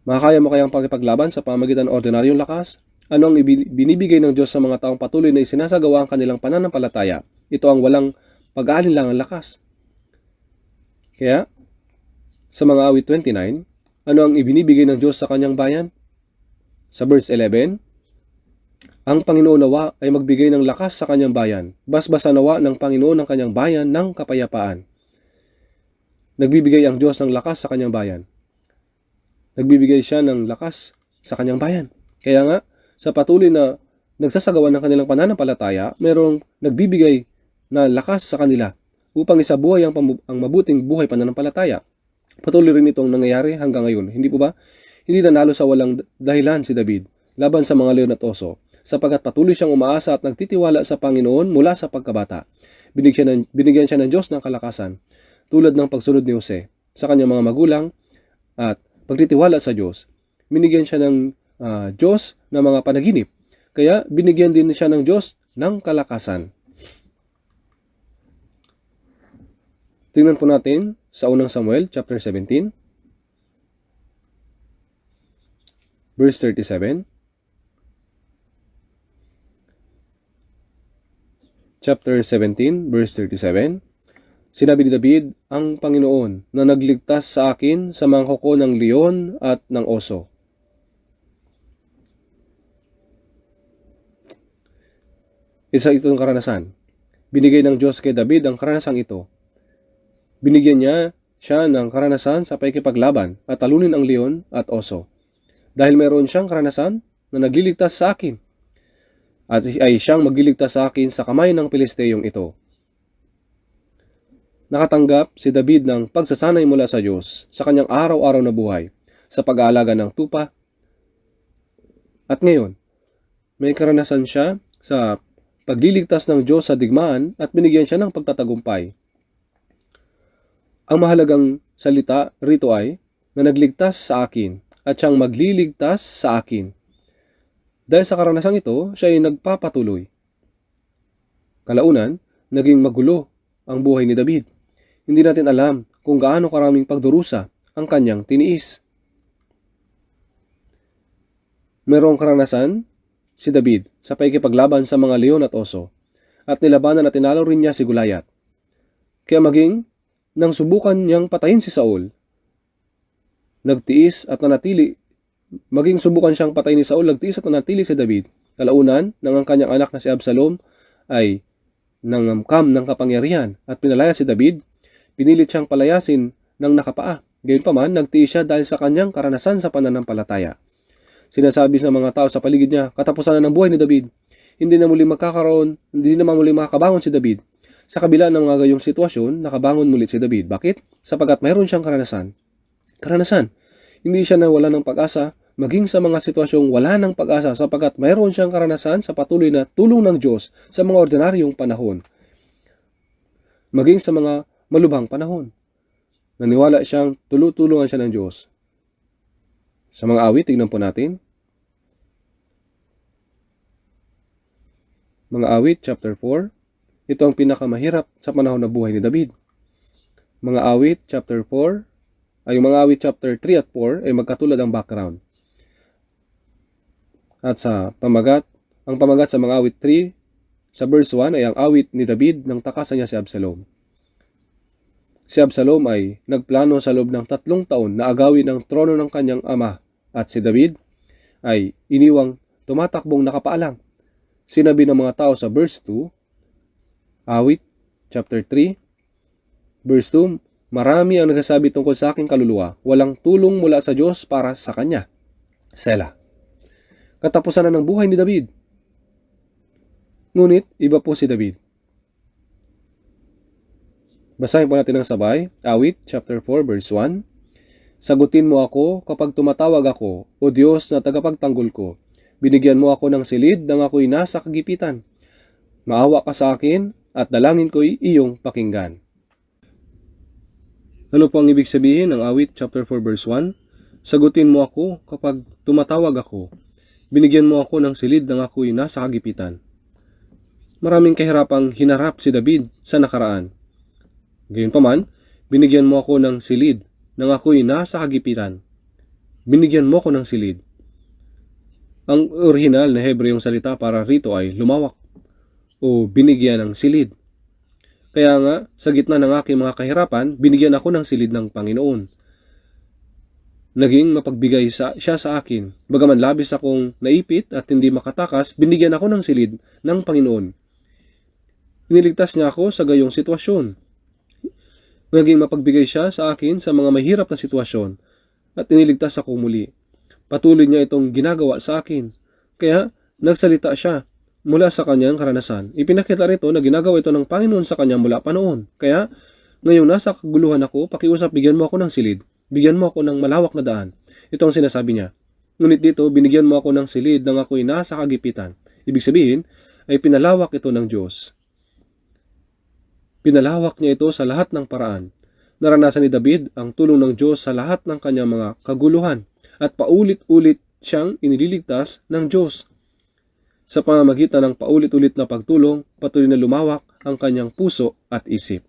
Makakaya mo kayang pakipaglaban sa pamagitan ng ordinaryong lakas? Ano ang binibigay ng Diyos sa mga taong patuloy na isinasagawa ang kanilang pananampalataya? Ito ang walang pag-aalinlangang lakas. Kaya, sa mga awit 29, ano ang ibinibigay ng Diyos sa kanyang bayan? Sa verse 11, ang Panginoon nawa ay magbigay ng lakas sa kanyang bayan. Basbasa nawa ng Panginoon ng kanyang bayan ng kapayapaan. Nagbibigay ang Diyos ng lakas sa kanyang bayan. Nagbibigay siya ng lakas sa kanyang bayan. Kaya nga, sa patuloy na nagsasagawa ng kanilang pananampalataya, mayroong nagbibigay na lakas sa kanila upang isabuhay ang mabuting buhay pananampalataya. Patuloy rin itong nangyayari hanggang ngayon. Hindi po ba? Hindi nanalo sa walang dahilan si David laban sa mga leon at oso, sapagkat patuloy siyang umaasa at nagtitiwala sa Panginoon mula sa pagkabata. Binigyan siya ng Diyos ng kalakasan, tulad ng pagsunod ni Jose sa kanyang mga magulang at pagtitiwala sa Diyos. binigyan siya ng Diyos ng mga panaginip. Kaya binigyan din siya ng Diyos ng kalakasan. Tingnan po natin sa unang Samuel chapter 17 verse 37. Chapter 17 verse 37. Sinabi ni David, ang Panginoon na nagligtas sa akin sa mangkoko ng leon at ng oso. Isa itong karanasan. Binigay ng Diyos kay David ang karanasang ito. Binigyan niya siya ng karanasan sa pakikipaglaban at talunin ang leon at oso. Dahil mayroon siyang karanasan na nagliligtas sa akin at ay siyang magliligtas sa akin sa kamay ng Pilisteyong ito. Nakatanggap si David ng pagsasanay mula sa Diyos sa kanyang araw-araw na buhay sa pag-aalaga ng tupa. At ngayon, may karanasan siya sa pagliligtas ng Diyos sa digmaan at binigyan siya ng pagtatagumpay. Ang mahalagang salita rito ay na nagligtas sa akin at siyang magliligtas sa akin. Dahil sa karanasang ito, siya ay nagpapatuloy. Kalaunan, naging magulo ang buhay ni David. Hindi natin alam kung gaano karaming pagdurusa ang kanyang tiniis. Mayroong karanasan si David sa pakikipaglaban sa mga leon at oso at nilabanan at tinalo rin niya si Goliath. Kaya maging nang subukan niyang patayin si Saul, nagtiis at nanatili. Maging subukan siyang patayin ni Saul, nagtiis at nanatili si David. Kalaunan, nang ang kanyang anak na si Absalom ay nangamkam ng kapangyarihan at pinalaya si David, pinilit siyang palayasin ng nakapaa. Gayunpaman, nagtiis siya dahil sa kanyang karanasan sa pananampalataya. Sinasabi sa mga tao sa paligid niya, katapusan na ng buhay ni David. Hindi na muli makakabangon si David. Sa kabila ng mga gayong sitwasyon, nakabangon muli si David. Bakit? Sapagat mayroon siyang karanasan. Hindi siya nawala ng pag-asa, maging sa mga sitwasyong wala ng pag-asa sapagat mayroon siyang karanasan sa patuloy na tulong ng Diyos sa mga ordinaryong panahon. Maging sa mga malubhang panahon. Naniwala siyang tulungan siya ng Diyos. Sa mga awit, tignan po natin. Mga awit, chapter 4. Ito ang pinakamahirap sa panahon na buhay ni David. Mga awit, chapter 4. Ay mga awit chapter 3 at 4 ay magkatulad ang background. At sa pamagat, ang pamagat sa mga awit 3, sa verse 1 ay ang awit ni David nang takasan niya si Absalom. Si Absalom ay nagplano sa loob ng 3 taon na agawin ang trono ng kanyang ama at si David ay iniwang tumatakbong nakapaalang. Sinabi ng mga tao sa verse 2, awit chapter 3, verse 2, marami ang nagsasabi tungkol sa aking kaluluwa, walang tulong mula sa Diyos para sa kanya. Selah. Katapusan na ng buhay ni David. Ngunit, iba po si David. Basahin po natin ng sabay. Awit, chapter 4, verse 1. Sagutin mo ako kapag tumatawag ako, O Diyos na tagapagtanggol ko. Binigyan mo ako ng silid nang ako'y nasa kagipitan. Maawa ka sa akin at dalangin ko'y iyong pakinggan. Ano po ang ibig sabihin ng awit chapter 4 verse 1? Sagutin mo ako kapag tumatawag ako. Binigyan mo ako ng silid nang ako'y nasa kagipitan. Maraming kahirapang hinarap si David sa nakaraan. Gayunpaman, binigyan mo ako ng silid nang ako'y nasa kagipitan. Binigyan mo ako ng silid. Ang orihinal na Hebreyong salita para rito ay lumawak o binigyan ng silid. Kaya nga, sa gitna ng aking mga kahirapan, binigyan ako ng silid ng Panginoon. Naging mapagbigay siya sa akin. Bagaman labis akong naipit at hindi makatakas, binigyan ako ng silid ng Panginoon. Iniligtas niya ako sa gayong sitwasyon. Naging mapagbigay siya sa akin sa mga mahirap na sitwasyon at iniligtas ako muli. Patuloy niya itong ginagawa sa akin. Kaya, nagsalita siya mula sa kanyang karanasan. Ipinakita rito na ginagawa ito ng Panginoon sa kanya mula pa noon. Kaya, ngayong nasa kaguluhan ako, pakiusap, bigyan mo ako ng silid. Bigyan mo ako ng malawak na daan. Ito ang sinasabi niya. Ngunit dito, binigyan mo ako ng silid nang ako'y nasa kagipitan. Ibig sabihin, ay pinalawak ito ng Diyos. Pinalawak niya ito sa lahat ng paraan. Naranasan ni David ang tulong ng Diyos sa lahat ng kanyang mga kaguluhan. at paulit-ulit siyang inililigtas ng Diyos. Sa pamamagitan ng paulit-ulit na pagtulong, patuloy na lumawak ang kanyang puso at isip.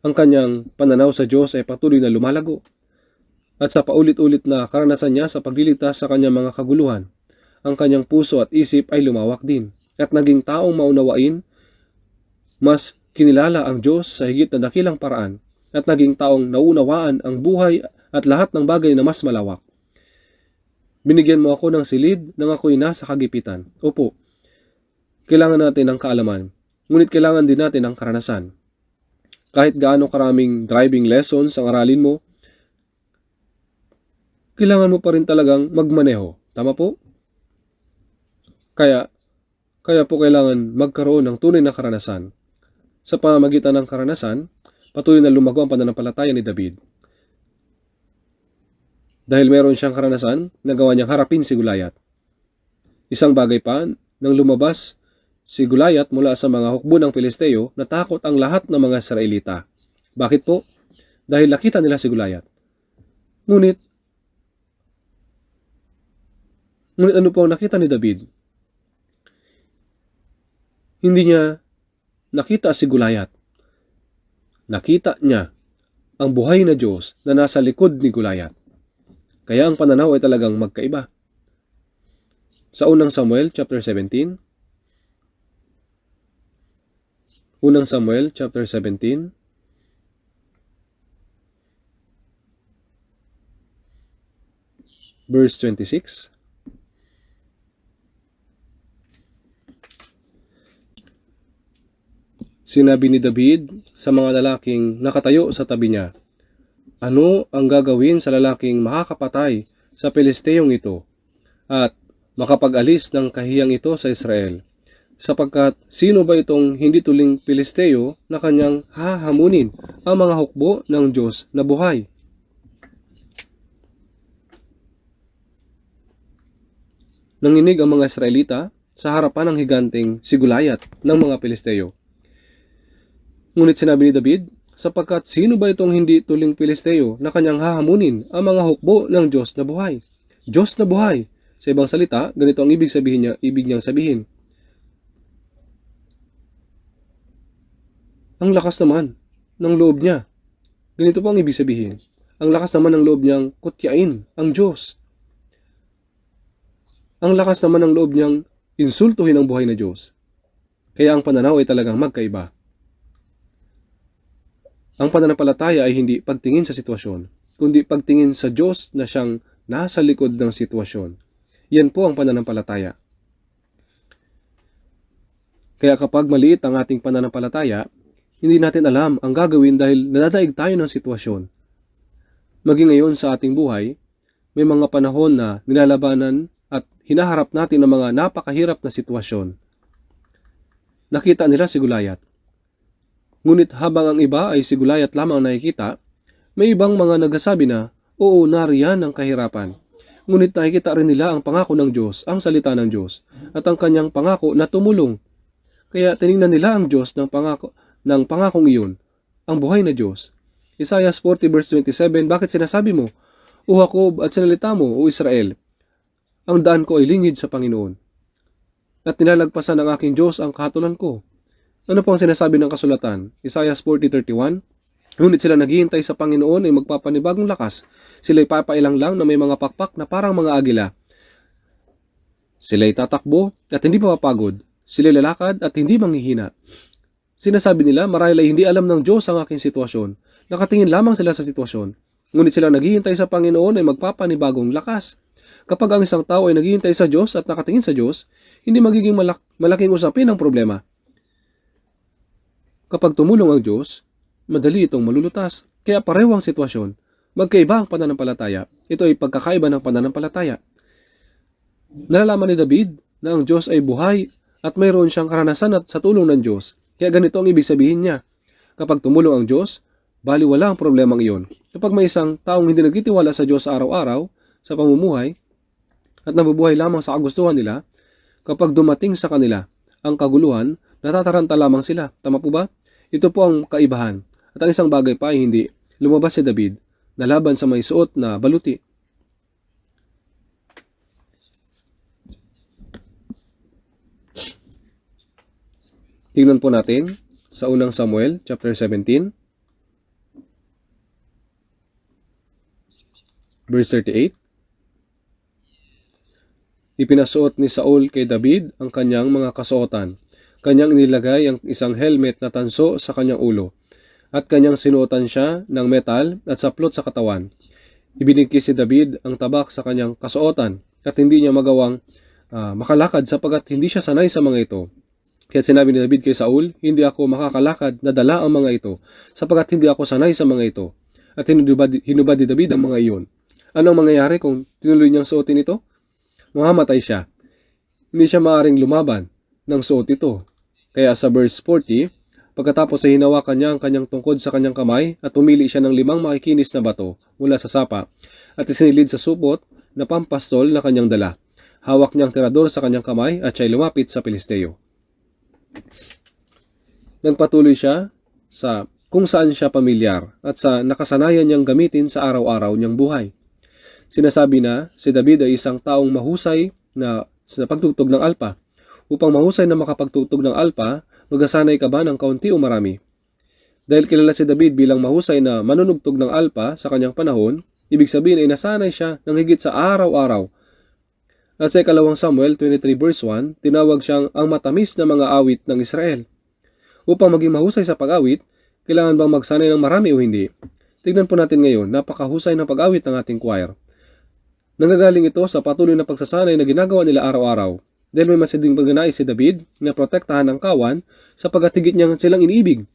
Ang kanyang pananaw sa Diyos ay patuloy na lumalago. At sa paulit-ulit na karanasan niya sa pagliligtas sa kanyang mga kaguluhan, ang kanyang puso at isip ay lumawak din at naging taong maunawain, mas kinilala ang Diyos sa higit na dakilang paraan at naging taong naunawaan ang buhay at lahat ng bagay na mas malawak. Binigyan mo ako ng silid nang ako'y nasa kagipitan. Opo, kailangan natin ng kaalaman, ngunit kailangan din natin ng karanasan. Kahit gaano karaming driving lessons ang aralin mo, kailangan mo pa rin talagang magmaneho. Tama po? Kaya po kailangan magkaroon ng tunay na karanasan. Sa pamamagitan ng karanasan, patuloy na lumago ang pananampalataya ni David. Dahil meron siyang karanasan, nagawa niyang harapin si Goliath. Isang bagay pa, nang lumabas si Goliath mula sa mga hukbo ng Pilisteo, natakot ang lahat ng mga Israelita. Bakit po? Dahil nakita nila si Goliath. Ngunit ano po ang nakita ni David? Hindi niya nakita si Goliath. Nakita niya ang buhay na Diyos na nasa likod ni Goliath. Kaya ang pananaw ay talagang magkaiba. Sa unang Samuel chapter 17, verse 26. Sinabi ni David sa mga lalaking nakatayo sa tabi niya, ano ang gagawin sa lalaking makakapatay sa Pilisteyong ito at makapag-alis ng kahiyang ito sa Israel? Sapagkat sino ba itong hindi tuling Pilisteo na kanyang hahamunin ang mga hukbo ng Diyos na buhay? Nanginig ang mga Israelita sa harapan ng higanteng si Goliath ng mga Pilisteo. Ngunit sinabi ni David, sapagkat sino ba itong hindi tuling Pilisteo na kanyang hahamunin ang mga hukbo ng Diyos na buhay? Diyos na buhay. Sa ibang salita, ganito ang ibig niyang sabihin. Ang lakas naman ng loob niya. Ganito po ang ibig sabihin. Ang lakas naman ng loob niyang kutyain ang Diyos. Ang lakas naman ng loob niyang insultuhin ang buhay na Diyos. Kaya ang pananaw ay talagang magkaiba. Ang pananampalataya ay hindi pagtingin sa sitwasyon, kundi pagtingin sa Diyos na siyang nasa likod ng sitwasyon. Yan po ang pananampalataya. Kaya kapag maliit ang ating pananampalataya, hindi natin alam ang gagawin dahil nadadaig tayo ng sitwasyon. Maging ngayon sa ating buhay, may mga panahon na nilalabanan at hinaharap natin ng mga napakahirap na sitwasyon. Nakita nila si Goliath. Ngunit habang ang iba ay si Goliath lamang nakikita, may ibang mga nagsasabi na, oo, nariyan ang kahirapan. Ngunit nakikita rin nila ang pangako ng Diyos, ang salita ng Diyos, at ang kanyang pangako na tumulong. Kaya tinignan nila ang Diyos ng pangakong iyon, ang buhay na Diyos. Isaiah 40 verse 27, bakit sinasabi mo, O Jacob, at sinalita mo, O Israel, ang daan ko ay lingid sa Panginoon, at nilalagpasan ng aking Diyos ang kahatulan ko. Ano po ang sinasabi ng kasulatan? Isaiah 40:31, ngunit sila naghihintay sa Panginoon ay magpapanibagong lakas. Sila'y papailang lang na may mga pakpak na parang mga agila. Sila'y tatakbo at hindi mapapagod. Sila'y lalakad at hindi manghihina. Sinasabi nila, marahil ay hindi alam ng Diyos ang aking sitwasyon. Nakatingin lamang sila sa sitwasyon. Ngunit sila naghihintay sa Panginoon ay magpapanibagong lakas. Kapag ang isang tao ay naghihintay sa Diyos at nakatingin sa Diyos, hindi magiging malaking usapin ang problema. Kapag tumulong ang Diyos, madali itong malulutas. Kaya pareho ang sitwasyon. Magkaiba ang pananampalataya. Ito ay pagkakaiba ng pananampalataya. Nalalaman ni David na ang Diyos ay buhay at mayroon siyang karanasan at sa tulong ng Diyos. Kaya ganito ang ibig sabihin niya. Kapag tumulong ang Diyos, baliwala ang problemang iyon. Kapag may isang taong hindi nagtitiwala sa Diyos araw-araw sa pamumuhay at nabubuhay lamang sa kagustuhan nila, kapag dumating sa kanila ang kaguluhan, natataranta lamang sila. Tama po ba? Ito po ang kaibahan. At ang isang bagay pa ay hindi. Lumabas si David na laban sa may suot na baluti. Tingnan po natin sa unang Samuel, chapter 17, verse 38. Ipinasuot ni Saul kay David ang kanyang mga kasuotan. Kanyang inilagay ang isang helmet na tanso sa kanyang ulo, at kanyang sinuotan siya ng metal at saplot sa katawan. Ibinigkis si David ang tabak sa kanyang kasuotan, at hindi niya magawang makalakad sapagkat hindi siya sanay sa mga ito. Kaya sinabi ni David kay Saul, hindi ako makakalakad na dala ang mga ito, sapagkat hindi ako sanay sa mga ito. At hinubad ni David ang mga iyon. Anong mangyayari kung tinuloy niyang suotin ito? Mamamatay siya. Hindi siya maaaring lumaban ng suot ito. Kaya sa verse 40, pagkatapos ay hinawakan niya ang kanyang tungkod sa kanyang kamay at pumili siya ng 5 makikinis na bato mula sa sapa at isinilid sa supot na pampastol na kanyang dala. Hawak niyang tirador sa kanyang kamay at siya'y lumapit sa Pilisteo. Nagpatuloy siya sa kung saan siya pamilyar at sa nakasanayan niyang gamitin sa araw-araw niyang buhay. Sinasabi na si David ay isang taong mahusay na sa pagtugtog ng alpa. Upang mahusay na makapagtugtog ng alpa, magasanay ka ba ng kaunti o marami? Dahil kilala si David bilang mahusay na manunugtog ng alpa sa kanyang panahon, ibig sabihin ay nasanay siya ng higit sa araw-araw. At sa ikalawang Samuel 23 verse 1, tinawag siyang ang matamis na mga awit ng Israel. Upang maging mahusay sa pag-awit, kailangan bang magsanay ng marami o hindi? Tignan po natin ngayon, napakahusay ng pag-awit ng ating choir. Nanggagaling ito sa patuloy na pagsasanay na ginagawa nila araw-araw. Dahil may masiding pagnanais si David na protektahan ang kawan sapagkat higit niyang silang iniibig.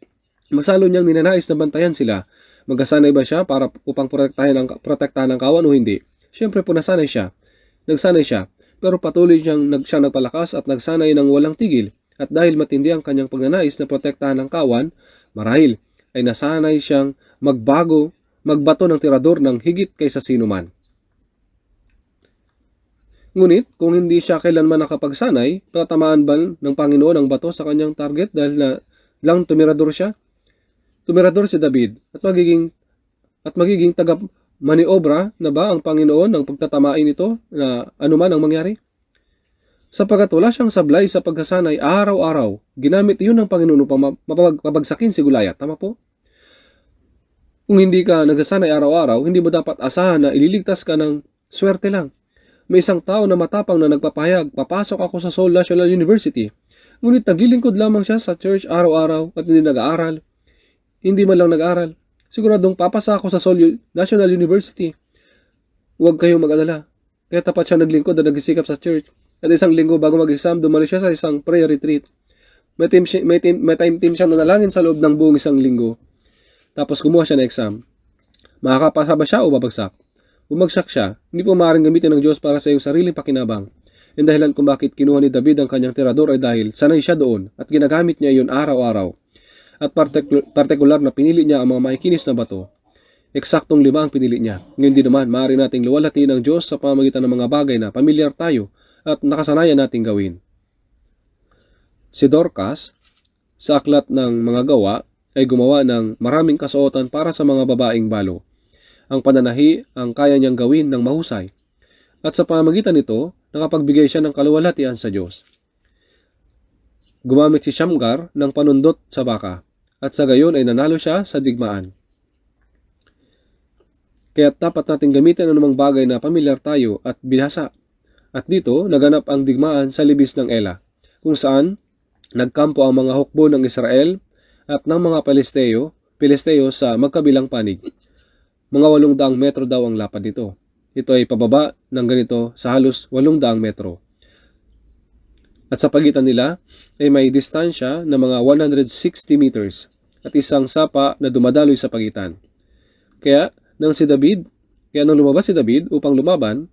Masalo niyang ninanais na bantayan sila. Magkasanay ba siya para upang protektahan ang kawan o hindi? Siyempre po nasanay siya. Nagsanay siya. Pero patuloy siyang nagpalakas at nagsanay ng walang tigil. At dahil matindi ang kanyang pagnanais na protektahan ang kawan, marahil ay nasanay siyang magbato ng tirador ng higit kaysa sino man. Ngunit, kung hindi siya kailanman nakapagsanay, tatamaan ba ng Panginoon ang bato sa kanyang target dahil na lang tumirador siya? Tumirador si David at magiging taga-maniobra na ba ang Panginoon ng pagtatamain ito na anuman ang mangyari? Sapagkat wala siyang sablay sa pagkasanay araw-araw, ginamit iyon ng Panginoon upang mapabagsakin si Goliath. Tama po? Kung hindi ka nagsasanay araw-araw, hindi mo dapat asahan na ililigtas ka ng swerte lang. May isang tao na matapang na nagpapahayag, papasok ako sa Seoul National University. Ngunit naglilingkod lamang siya sa church araw-araw at hindi nag-aaral. Hindi man lang nag-aaral. Siguradong papasa ako sa Seoul National University. Huwag kayong mag-alala. Kaya tapat siya naglingkod at nagsisikap sa church. At isang linggo bago mag-exam, dumali siya sa isang prayer retreat. May time team siyang nanalangin sa loob ng buong isang linggo. Tapos kumuha siya ng exam. Makakapasa ba siya o babagsak? Bumagsak siya, hindi po maaaring gamitin ng Diyos para sa iyong sariling pakinabang. Yung dahilan kung bakit kinuha ni David ang kanyang tirador ay dahil sanay siya doon at ginagamit niya iyon araw-araw. At partikular na pinili niya ang mga makikinis na bato. Eksaktong 5 ang pinili niya. Ngayon din naman, maaari nating luwalhatiin ng Diyos sa pamamagitan ng mga bagay na pamilyar tayo at nakasanayan nating gawin. Si Dorcas, sa aklat ng mga gawa, ay gumawa ng maraming kasuotan para sa mga babaeng balo. Ang pananahi ang kaya niyang gawin ng mahusay. At sa pamamagitan nito, nakapagbigay siya ng kaluwalhatian sa Diyos. Gumamit si Shamgar ng panundot sa baka, at sa gayon ay nanalo siya sa digmaan. Kaya dapat natin gamitin ang anumang bagay na pamilyar tayo at binasa. At dito, naganap ang digmaan sa libis ng Ela, kung saan nagkampo ang mga hukbo ng Israel at ng mga Pilisteo sa magkabilang panig. Mga 800 metro daw ang lapad nito. Ito ay pababa ng ganito sa halos 800 metro. At sa pagitan nila ay may distansya na mga 160 meters at isang sapa na dumadaloy sa pagitan. Kaya nang lumabas si David upang lumaban,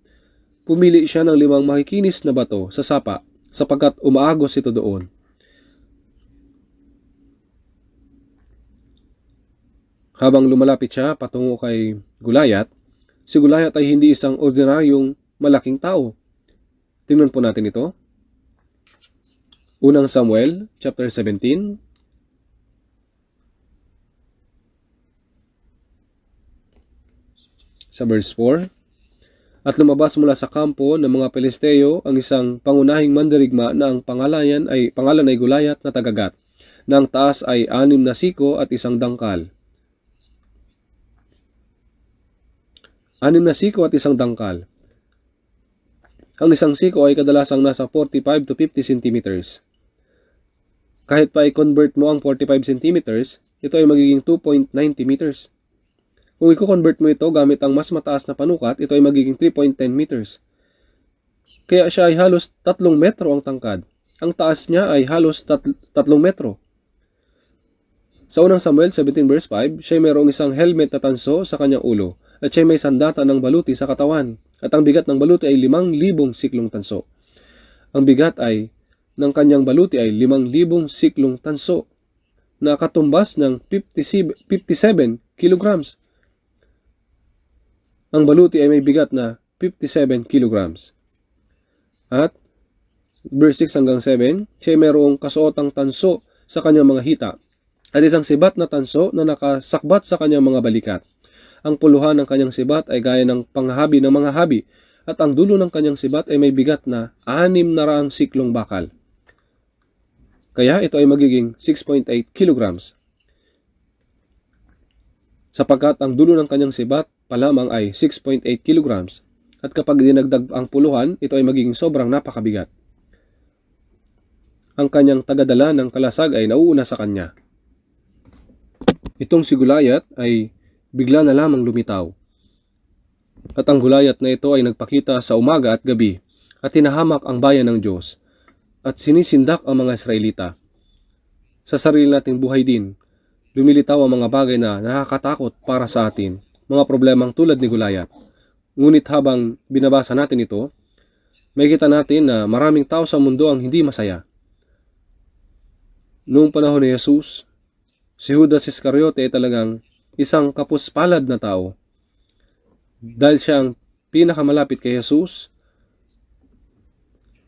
pumili siya ng 5 makikinis na bato sa sapa sapagkat umaagos ito doon. Habang lumalapit siya patungo kay Goliath, si Goliath ay hindi isang ordinaryong malaking tao. Tingnan po natin ito. Unang Samuel, chapter 17. Sa verse 4, at lumabas mula sa kampo ng mga Pelisteo ang isang pangunahing mandirigma na ang pangalan ay Gulayat na tagagat, na ang taas ay 6 na siko at isang dangkal. 6 na siko at isang dangkal. Ang isang siko ay kadalasang nasa 45 to 50 centimeters. Kahit pa i-convert mo ang 45 centimeters, ito ay magiging 2.90 meters. Kung i-convert mo ito gamit ang mas mataas na panukat, ito ay magiging 3.10 meters. Kaya siya ay halos 3 metro ang tangkad. Ang taas niya ay halos 3 metro. Sa unang Samuel 17 verse 5, siya ay mayroong isang helmet na tanso sa kanyang ulo at siya ay may sandata ng baluti sa katawan at ang bigat ng baluti ay 5,000 siklong tanso. Ang bigat ay ng kanyang baluti ay 5,000 siklong tanso na katumbas ng 57 kilograms. Ang baluti ay may bigat na 57 kilograms. At verse 6 hanggang 7, siya ay mayroong kasuotang tanso sa kanyang mga hita at isang sibat na tanso na nakasakbat sa kanyang mga balikat. Ang puluhan ng kanyang sibat ay gaya ng panghabi ng mga habi at ang dulo ng kanyang sibat ay may bigat na 600 siklong bakal. Kaya ito ay magiging 6.8 kilograms. Sapagkat ang dulo ng kanyang sibat pa lamang ay 6.8 kilograms at kapag dinagdag ang puluhan, ito ay magiging sobrang napakabigat. Ang kanyang tagadala ng kalasag ay nauuna sa kanya. Itong si Gulayat ay bigla na lamang lumitaw. At ang Gulayat na ito ay nagpakita sa umaga at gabi at hinahamak ang bayan ng Diyos at sinisindak ang mga Israelita. Sa sarili nating buhay din, lumilitaw ang mga bagay na nakakatakot para sa atin, mga problemang tulad ni Gulayat. Ngunit habang binabasa natin ito, makikita natin na maraming tao sa mundo ang hindi masaya. Noong panahon ni Jesus, si Judas Iscariote ay talagang isang kapuspalad na tao. Dahil siya ang pinakamalapit kay Jesus,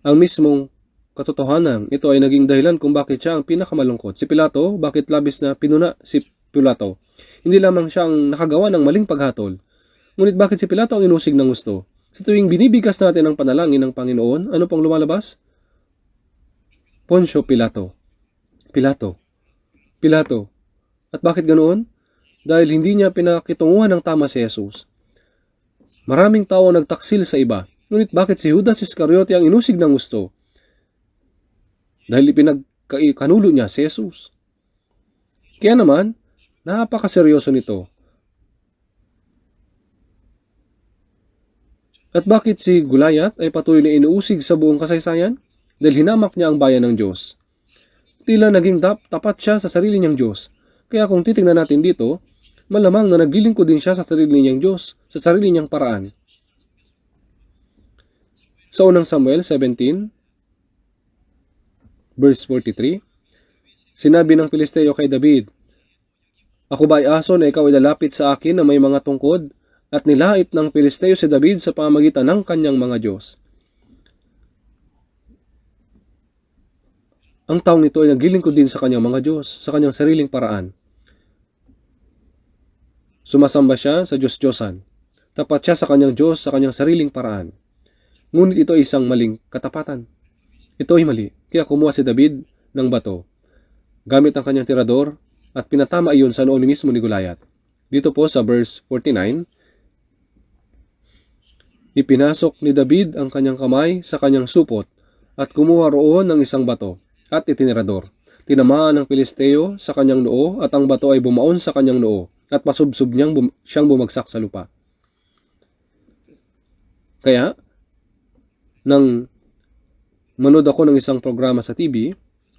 ang mismong katotohanan, ito ay naging dahilan kung bakit siya ang pinakamalungkot. Si Pilato, bakit labis na pinuna si Pilato? Hindi lamang siya ang nakagawa ng maling paghatol. Ngunit bakit si Pilato ang inusig ng gusto? Sa tuwing binibigkas natin ang panalangin ng Panginoon, ano pang lumalabas? Poncio Pilato. Pilato. Pilato. At bakit ganoon? Dahil hindi niya pinakitunguhan ng tama si Jesus. Maraming tao nagtaksil sa iba. Ngunit bakit si Judas Iscariote ang inusig ng gusto? Dahil ipinagkanulo niya si Jesus. Kaya naman, napakaseryoso nito. At bakit si Gulayat ay patuloy na inuusig sa buong kasaysayan? Dahil hinamak niya ang bayan ng Diyos. Tila naging tapat siya sa sarili niyang Diyos. Kaya kung titingnan natin dito, malamang na naglilingkod din siya sa sarili niyang Diyos, sa sarili niyang paraan. Sa unang Samuel 17, verse 43, sinabi ng Pilisteo kay David, ako ba ay aso na ikaw ay lalapit sa akin na may mga tungkod? At nilait ng Pilisteo si David sa pamamagitan ng kanyang mga Diyos. Ang taong ito ay naglilingkod din sa kanyang mga Diyos, sa kanyang sariling paraan. Sumasamba siya sa Diyos-Diyosan. Tapat siya sa kanyang Diyos sa kanyang sariling paraan. Ngunit ito ay isang maling katapatan. Ito ay mali. Kaya kumuha si David ng bato, gamit ang kanyang tirador, at pinatama iyon sa noo mismo ni Gulayat. Dito po sa verse 49, ipinasok ni David ang kanyang kamay sa kanyang supot at kumuha roon ng isang bato at itinirador. Tinamaan ng Pilisteo sa kanyang noo at ang bato ay bumaon sa kanyang noo at pasubsob siyang bumagsak sa lupa. Kaya, nang manood ako ng isang programa sa TV,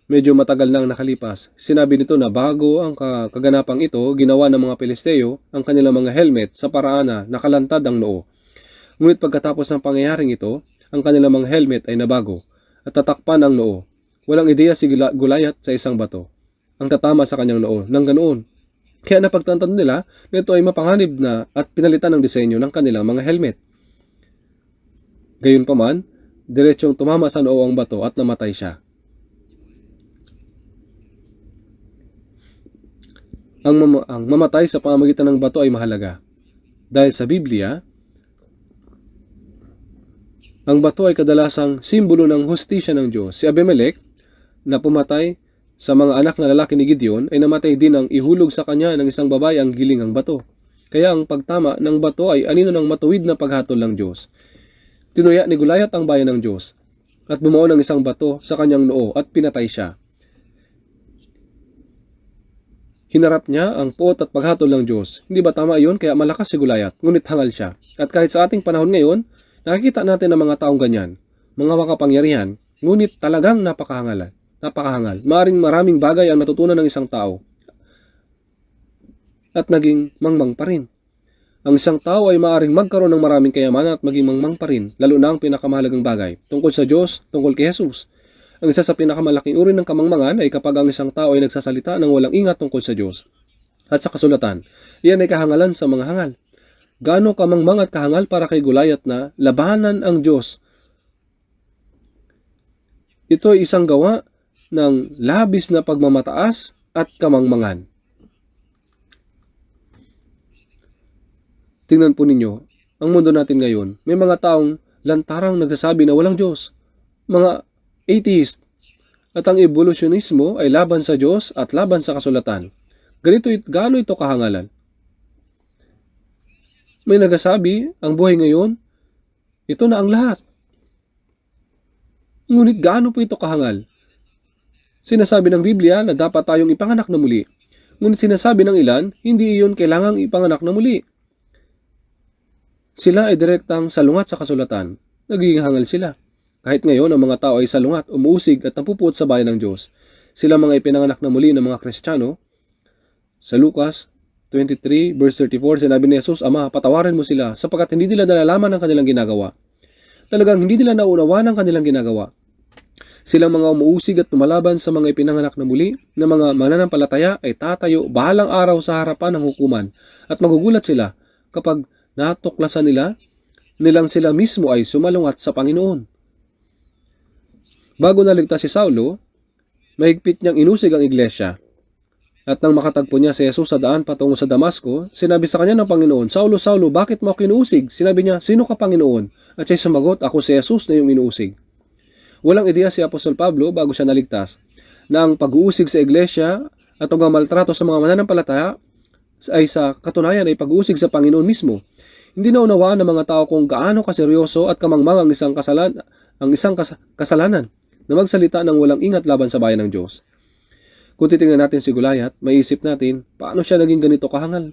medyo matagal nang nakalipas, sinabi nito na bago ang kaganapang ito, ginawa ng mga Pilisteo ang kanilang mga helmet sa paraan na nakalantad ang noo. Ngunit pagkatapos ng pangyayaring ito, ang kanilang mga helmet ay nabago at tatakpan ang noo. Walang ideya si Gulayat sa isang bato ang tatama sa kanyang noo nang ganoon. Kaya napagtantan nila na ito ay mapanganib na at pinalitan ng disenyo ng kanilang mga helmet. Gayunpaman, diretsong tumama sa noo ang bato at namatay siya. Ang mamatay sa pamamagitan ng bato ay mahalaga. Dahil sa Biblia, ang bato ay kadalasang simbolo ng hustisya ng Diyos. Si Abimelech, na pumatay sa mga anak na lalaki ni Gideon, ay namatay din ang ihulog sa kanya ng isang babae ang gilingang bato. Kaya ang pagtama ng bato ay anino ng matuwid na paghatol ng Diyos. Tinuya ni Goliath ang bayan ng Diyos at bumuo ng isang bato sa kanyang noo at pinatay siya. Hinarap niya ang puot at paghatol ng Diyos. Hindi ba tama iyon? Kaya malakas si Goliath, ngunit hangal siya. At kahit sa ating panahon ngayon, nakikita natin ang mga taong ganyan, mga makapangyarihan, ngunit talagang napakahangal. Maaring maraming bagay ang natutunan ng isang tao at naging mangmang pa rin. Ang isang tao ay maaring magkaroon ng maraming kayamanan at maging mangmang pa rin, lalo na ang pinakamahalagang bagay, tungkol sa Diyos, tungkol kay Jesus. Ang isa sa pinakamalaking uri ng kamangmangan ay kapag ang isang tao ay nagsasalita ng walang ingat tungkol sa Diyos at sa kasulatan. Iyan ay kahangalan sa mga hangal. Gaano kamangmang at kahangal para kay Goliath na labanan ang Diyos. Ito ay isang gawa ng labis na pagmamataas at kamangmangan. Tingnan po ninyo, ang mundo natin ngayon, may mga taong lantarang nagsasabi na walang Diyos, mga atheist, at ang evolutionismo ay laban sa Diyos at laban sa kasulatan. Gaano ito kahangalan? May nagsasabi, ang buhay ngayon, ito na ang lahat. Ngunit gaano po ito kahangal? Sinasabi ng Biblia na dapat tayong ipanganak na muli. Ngunit sinasabi ng ilan, hindi iyon kailangang ipanganak na muli. Sila ay direktang salungat sa kasulatan. Nagiging hangal sila. Kahit ngayon ang mga tao ay salungat, umuusig at napupuot sa bayan ng Diyos. Sila mga ipinanganak na muli ng mga Kristiyano. Sa Lucas 23 verse 34, sinabi ni Jesus, Ama, patawarin mo sila sapagkat hindi nila nalalaman ang kanilang ginagawa. Talagang hindi nila nauunawa ng kanilang ginagawa. Silang mga umuusig at tumalaban sa mga ipinanganak na muli na mga mananampalataya ay tatayo bahalang araw sa harapan ng hukuman at magugulat sila kapag natuklasan nilang sila mismo ay sumalungat sa Panginoon. Bago naligtas si Saulo, mahigpit niyang inusig ang iglesia. At nang makatagpo niya si Jesus sa daan patungo sa Damasco, sinabi sa kanya ng Panginoon, Saulo, Saulo, bakit mo ako inuusig? Sinabi niya, sino ka Panginoon? At siya sumagot, ako si Jesus na iyong inuusig. Walang ideya si Apostol Pablo bago siya naligtas na ang pag-uusig sa iglesia at ang maltrato sa mga mananampalataya ay sa katunayan ay pag-uusig sa Panginoon mismo. Hindi naunawaan ng mga tao kung gaano kaseryoso at kamangmang ang isang kasalanan na magsalita ng walang ingat laban sa bayan ng Diyos. Kung titingnan natin si Goliath, maiisip natin paano siya naging ganito kahangal.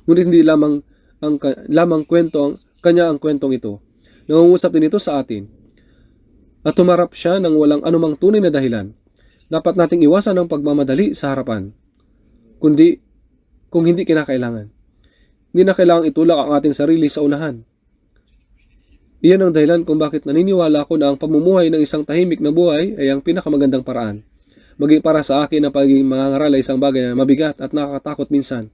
Ngunit hindi lamang kwento ang kwentong ito. Nangungusap din ito sa atin. At tumarap siya ng walang anumang tunay na dahilan. Dapat nating iwasan ang pagmamadali sa harapan. Kung hindi kinakailangan. Hindi na kailangang itulak ang ating sarili sa unahan. Iyan ang dahilan kung bakit naniniwala ako na ang pamumuhay ng isang tahimik na buhay ay ang pinakamagandang paraan. Maging para sa akin na pagiging mangangaral ay isang bagay na mabigat at nakakatakot minsan.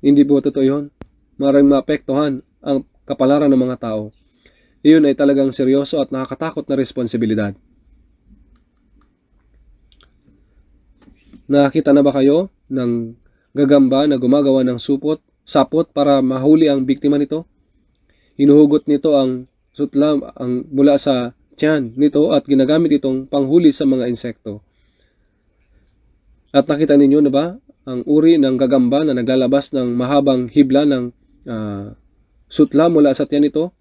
Hindi po totoo yun. Maraming maapektuhan ang kapalaran ng mga tao. Iyon ay talagang seryoso at nakakatakot na responsibilidad. Nakakita na ba kayo ng gagamba na gumagawa ng sapot para mahuli ang biktima nito? Hinuhugot nito ang sutlam mula sa tiyan nito at ginagamit itong panghuli sa mga insekto. At nakita ninyo na ba ang uri ng gagamba na naglalabas ng mahabang hibla ng sutla mula sa tiyan nito?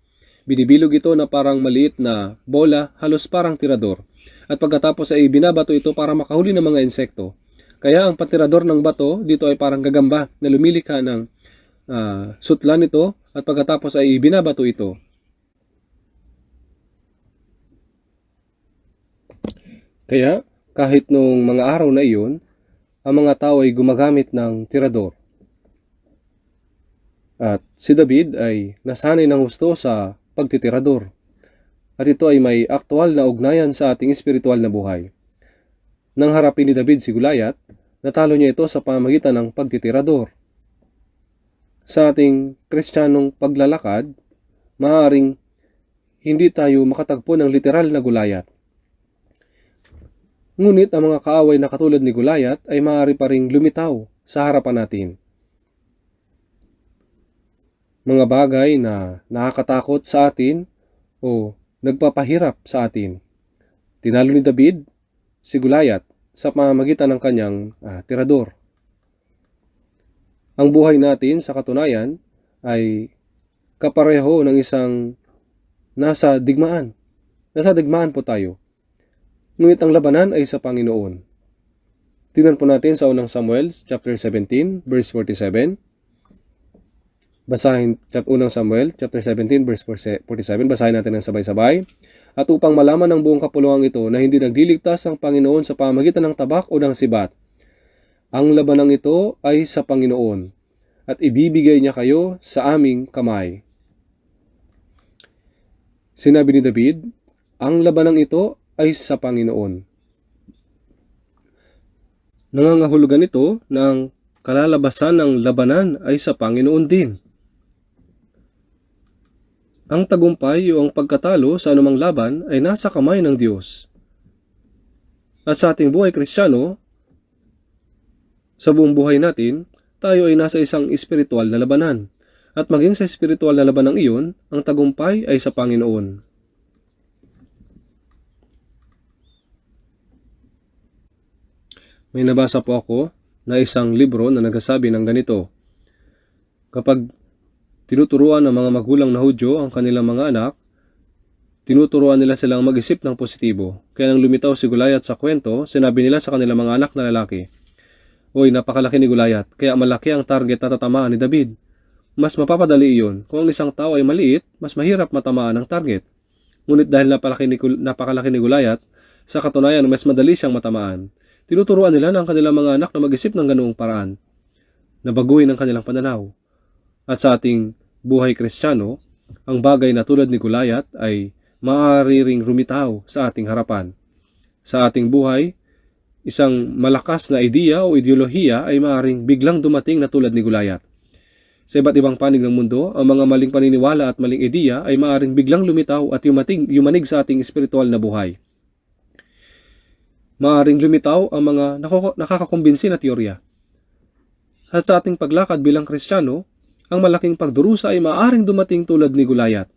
Binibilog ito na parang maliit na bola, halos parang tirador. At pagkatapos ay binabato ito para makahuli ng mga insekto. Kaya ang patirador ng bato dito ay parang gagamba na lumilikha ng sutla nito at pagkatapos ay binabato ito. Kaya kahit noong mga araw na iyon, ang mga tao ay gumagamit ng tirador. At si David ay nasanay ng gusto sa pagtitirador. At ito ay may aktual na ugnayan sa ating espiritual na buhay. Nang harapin ni David si Goliath, natalo niya ito sa pamamagitan ng pagtitirador. Sa ating Kristiyanong paglalakad, maaaring hindi tayo makatagpo ng literal na Goliath. Ngunit ang mga kaaway na katulad ni Goliath ay maaari pa ring lumitaw sa harapan natin. Mga bagay na nakakatakot sa atin o nagpapahirap sa atin. Tinalo ni David si Goliath sa pamamagitan ng kanyang tirador. Ang buhay natin sa katunayan ay kapareho ng isang nasa digmaan. Nasa digmaan po tayo. Ngunit ang labanan ay sa Panginoon. Tingnan po natin sa unang Samuel, chapter 17, verse 47. Basahin unang Samuel, chapter 17, verse 47. Basahin natin ng sabay-sabay. At upang malaman ng buong kapuluang ito na hindi nagliligtas ang Panginoon sa pamamagitan ng tabak o ng sibat, ang labanang ito ay sa Panginoon at ibibigay niya kayo sa aming kamay. Sinabi ni David, ang labanang ito ay sa Panginoon. Nangangahulugan ito na ang kalalabasan ng labanan ay sa Panginoon din. Ang tagumpay o ang pagkatalo sa anumang laban ay nasa kamay ng Diyos. At sa ating buhay Kristiyano, sa buong buhay natin, tayo ay nasa isang espiritual na labanan. At maging sa espiritual na labanang iyon, ang tagumpay ay sa Panginoon. May nabasa po ako na isang libro na nagsasabi ng ganito. Kapag tinuturuan ng mga magulang na Hudyo ang kanilang mga anak, tinuturuan nila silang mag-isip ng positibo. Kaya nang lumitaw si Goliath sa kwento, sinabi nila sa kanilang mga anak na lalaki, "Uy, napakalaki ni Goliath, kaya malaki ang target na tatamaan ni David. Mas mapapadali iyon. Kung ang isang tao ay maliit, mas mahirap matamaan ang target. Ngunit dahil napakalaki ni Goliath, sa katunayan mas madali siyang matamaan. Tinuturuan nila ng kanilang mga anak na mag-isip ng ganoong paraan, na baguhin ang kanilang pananaw. At sa ating buhay Kristiyano, ang bagay na tulad ni Goliath ay maaari ring rumitaw sa ating harapan. Sa ating buhay, isang malakas na ideya o ideolohiya ay maaaring biglang dumating na tulad ni Goliath. Sa iba't ibang panig ng mundo, ang mga maling paniniwala at maling ideya ay maaaring biglang lumitaw at yumanig sa ating espiritual na buhay. Maaaring lumitaw ang mga nakakakumbinsi na teorya. At sa ating paglakad bilang Kristiyano, ang malaking pagdurusa ay maaaring dumating tulad ni Goliath.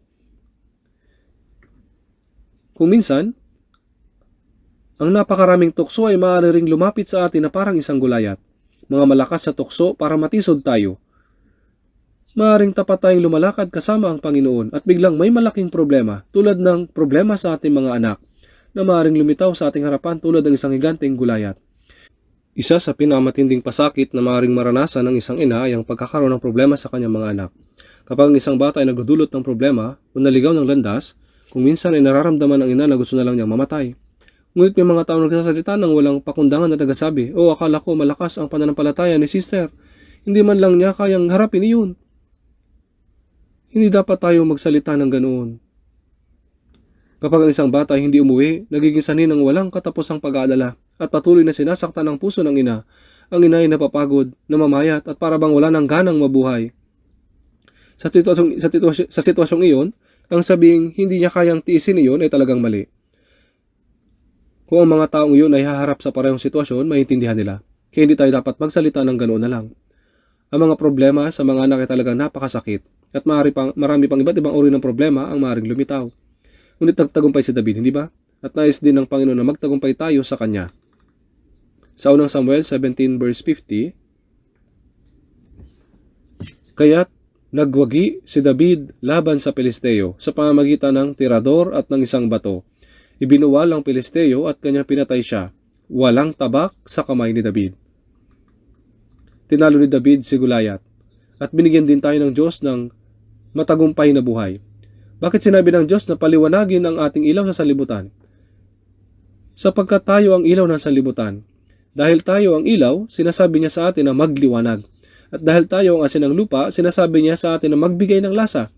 Kung minsan, ang napakaraming tukso ay maaari ring lumapit sa atin na parang isang Goliath. Mga malakas na tukso para matisod tayo. Maaaring tapat tayong lumalakad kasama ang Panginoon at biglang may malaking problema tulad ng problema sa ating mga anak na maaaring lumitaw sa ating harapan tulad ng isang higanteng Goliath. Isa sa pinakamatinding pasakit na maaaring maranasan ng isang ina ay ang pagkakaroon ng problema sa kanyang mga anak. Kapag ang isang bata ay nagdudulot ng problema o naligaw ng landas, kung minsan ay nararamdaman ng ina na gusto na lang niyang mamatay. Ngunit may mga taong nagsasalita ng walang pakundangan na nagsasabi, "Oh, akala ko malakas ang pananampalataya ni sister. Hindi man lang niya kayang harapin iyon." Hindi dapat tayo magsalita ng ganoon. Kapag ang isang bata ay hindi umuwi, nagiging sanhi ng walang katapusang pag-aalala at patuloy na sinasaktan ang puso ng ina. Ang ina ay napapagod, namamayat at para bang wala ng ganang mabuhay. Sa sitwasyong iyon, ang sabing hindi niya kayang tiisin iyon ay talagang mali. Kung ang mga taong iyon ay haharap sa parehong sitwasyon, maintindihan nila. Kaya hindi tayo dapat magsalita ng ganoon na lang. Ang mga problema sa mga anak ay talagang napakasakit at marami pang iba't ibang uri ng problema ang maaaring lumitaw. Ngunit nagtagumpay si David, hindi ba? At nais din ng Panginoon na magtagumpay tayo sa Kanya. Sa unang Samuel 17 verse 50, kaya't nagwagi si David laban sa Pilisteo sa pamamagitan ng tirador at ng isang bato. Ibinuwal ang Pilisteo at kanyang pinatay siya. Walang tabak sa kamay ni David. Tinalo ni David si Goliath at binigyan din tayo ng Diyos ng matagumpay na buhay. Bakit sinabi ng Diyos na paliwanagin ang ating ilaw sa sanlibutan? Sapagkat tayo ang ilaw ng sanlibutan. Dahil tayo ang ilaw, sinasabi niya sa atin na magliwanag. At dahil tayo ang asin ng lupa, sinasabi niya sa atin na magbigay ng lasa.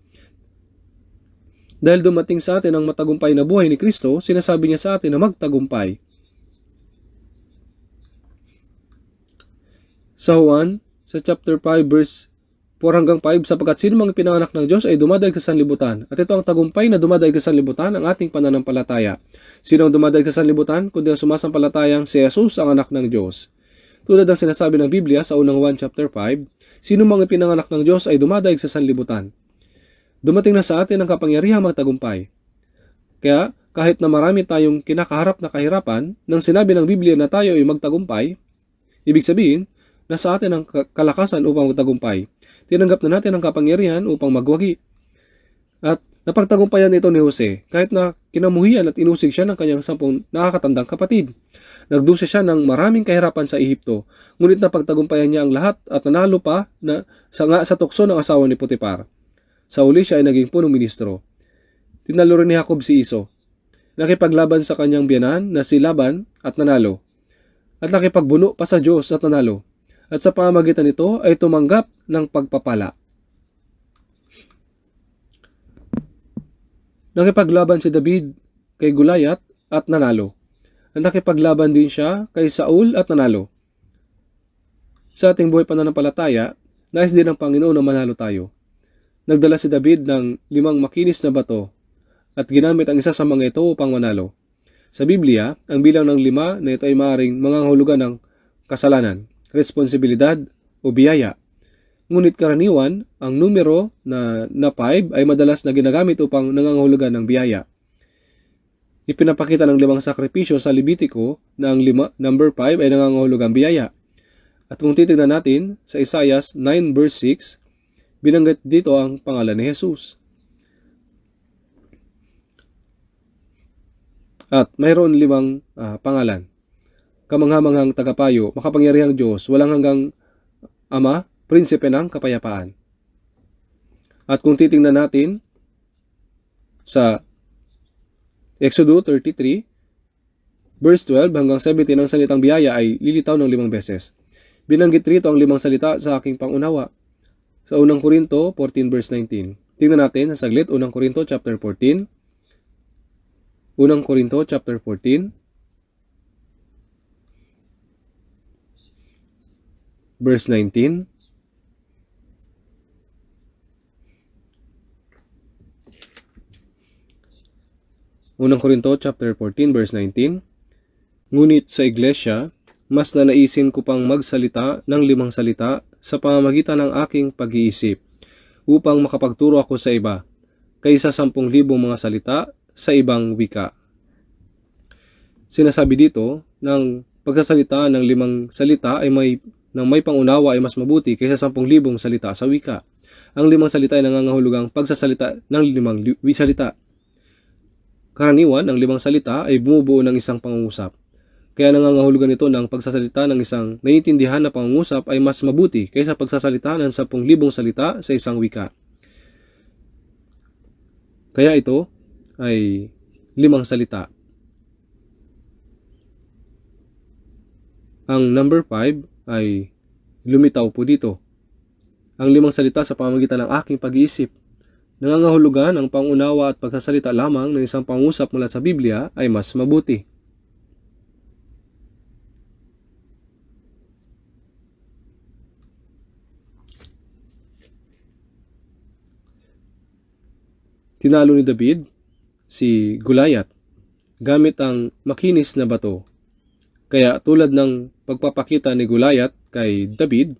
Dahil dumating sa atin ang matagumpay na buhay ni Kristo, sinasabi niya sa atin na magtagumpay. Sa Juan, sa chapter 5 verse 4 hanggang 5, sapagkat sino mang pinanganak ng Diyos ay dumadaig sa sanlibutan. At ito ang tagumpay na dumadaig sa sanlibutan, ang ating pananampalataya. Sino ang dumadaig sa sanlibutan, kundi ang sumasampalatayang si Jesus ang anak ng Diyos. Tulad ng sinasabi ng Biblia sa unang 1 chapter 5, sino mang pinanganak ng Diyos ay dumadaig sa sanlibutan. Dumating na sa atin ang kapangyarihang magtagumpay. Kaya kahit na marami tayong kinakaharap na kahirapan, nang sinabi ng Biblia na tayo ay magtagumpay, ibig sabihin, nasa atin ang kalakasan upang magtagumpay. Tinanggap na natin ang kapangyarihan upang magwagi. At napagtagumpayan ito ni Jose, kahit na kinamuhian at inusig siya ng kanyang 10 nakakatandang kapatid. Nagdusa siya ng maraming kahirapan sa Ehipto, ngunit napagtagumpayan niya ang lahat at nanalo pa sa tukso ng asawa ni Potiphar. Sa uli siya ay naging punong ministro. Tinalo rin ni Jacob si Iso. Nakipaglaban sa kanyang biyanan na si Laban at nanalo. At nakipagbuno pa sa Diyos at nanalo. At sa pamamagitan nito ay tumanggap ng pagpapala. Nakipaglaban si David kay Goliath at nanalo. At nakipaglaban din siya kay Saul at nanalo. Sa ating buhay pananampalataya, nais din ng Panginoon na manalo tayo. Nagdala si David ng 5 makinis na bato at ginamit ang isa sa mga ito upang manalo. Sa Biblia, ang bilang ng 5 na ito ay maaaring mangangahulugan ng kasalanan, responsibilidad o biyaya. Ngunit karaniwan, ang numero na 5 ay madalas na ginagamit upang nangangahulugan ng biyaya. Ipinapakita ng 5 sakripisyo sa Levitico na ang number 5 ay nangangahulugang biyaya. At kung titignan natin sa Isaiah 9 verse 6, binanggit dito ang pangalan ni Jesus. At mayroon 5 pangalan. Kamanghamanghang tagapayo, makapangyarihang Diyos, walang hanggang Ama, prinsipe ng kapayapaan. At kung titingnan natin sa Exodus 33, verse 12 hanggang 17, ang salitang biyaya ay lilitaw ng 5 beses. Binanggit rito ang 5 salita sa aking pangunawa. Sa unang Korinto 14 verse 19. Tingnan natin sa saglit, unang Korinto chapter 14. Unang Korinto chapter 14. Verse 19. Unang Korinto chapter 14 verse 19. Ngunit sa iglesia, mas nanaisin ko pang magsalita ng 5 salita sa pamamagitan ng aking pag-iisip upang makapagturo ako sa iba, kaysa 10,000 mga salita sa ibang wika. Sinasabi dito ng pagsasalita ng 5 salita ay may pangunawa ay mas mabuti kaysa 10,000 salita sa wika. Ang 5 salita ay nangangahulugang pagsasalita ng 5 salita. Karaniwan, ang 5 salita ay bumubuo ng isang pangungusap. Kaya nangangahulugan ito ng pagsasalita ng isang naiintindihan na pangungusap ay mas mabuti kaysa pagsasalita ng 10,000 salita sa isang wika. Kaya ito ay 5 salita. Ang number 5 ay lumitaw po dito. Ang 5 salita sa pamamagitan ng aking pag-iisip. Nangangahulugan ang pangunawa at pagsasalita lamang ng isang pangusap mula sa Biblia ay mas mabuti. Tinalo ni David si Goliath gamit ang makinis na bato. Kaya tulad ng pagpapakita ni Goliath kay David,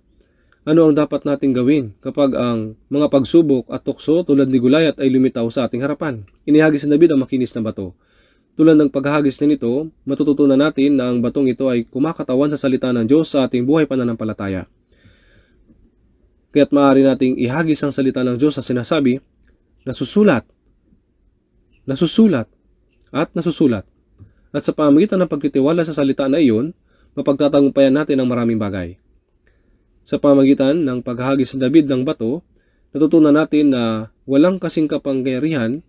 ano ang dapat nating gawin kapag ang mga pagsubok at tukso tulad ni Goliath ay lumitaw sa ating harapan? Inihagis ni David ang makinis na bato. Tulad ng paghahagis na nito, matututunan natin na ang batong ito ay kumakatawan sa salita ng Diyos sa ating buhay pananampalataya. Kaya't maaari nating ihagis ang salita ng Diyos sa sinasabi, nasusulat, at nasusulat. At sa pamamagitan ng pagtitiwala sa salita na iyon, mapagtatagumpayan natin ang maraming bagay. Sa pamamagitan ng paghahagis ni David ng bato, natutunan natin na walang kasing kapangyarihan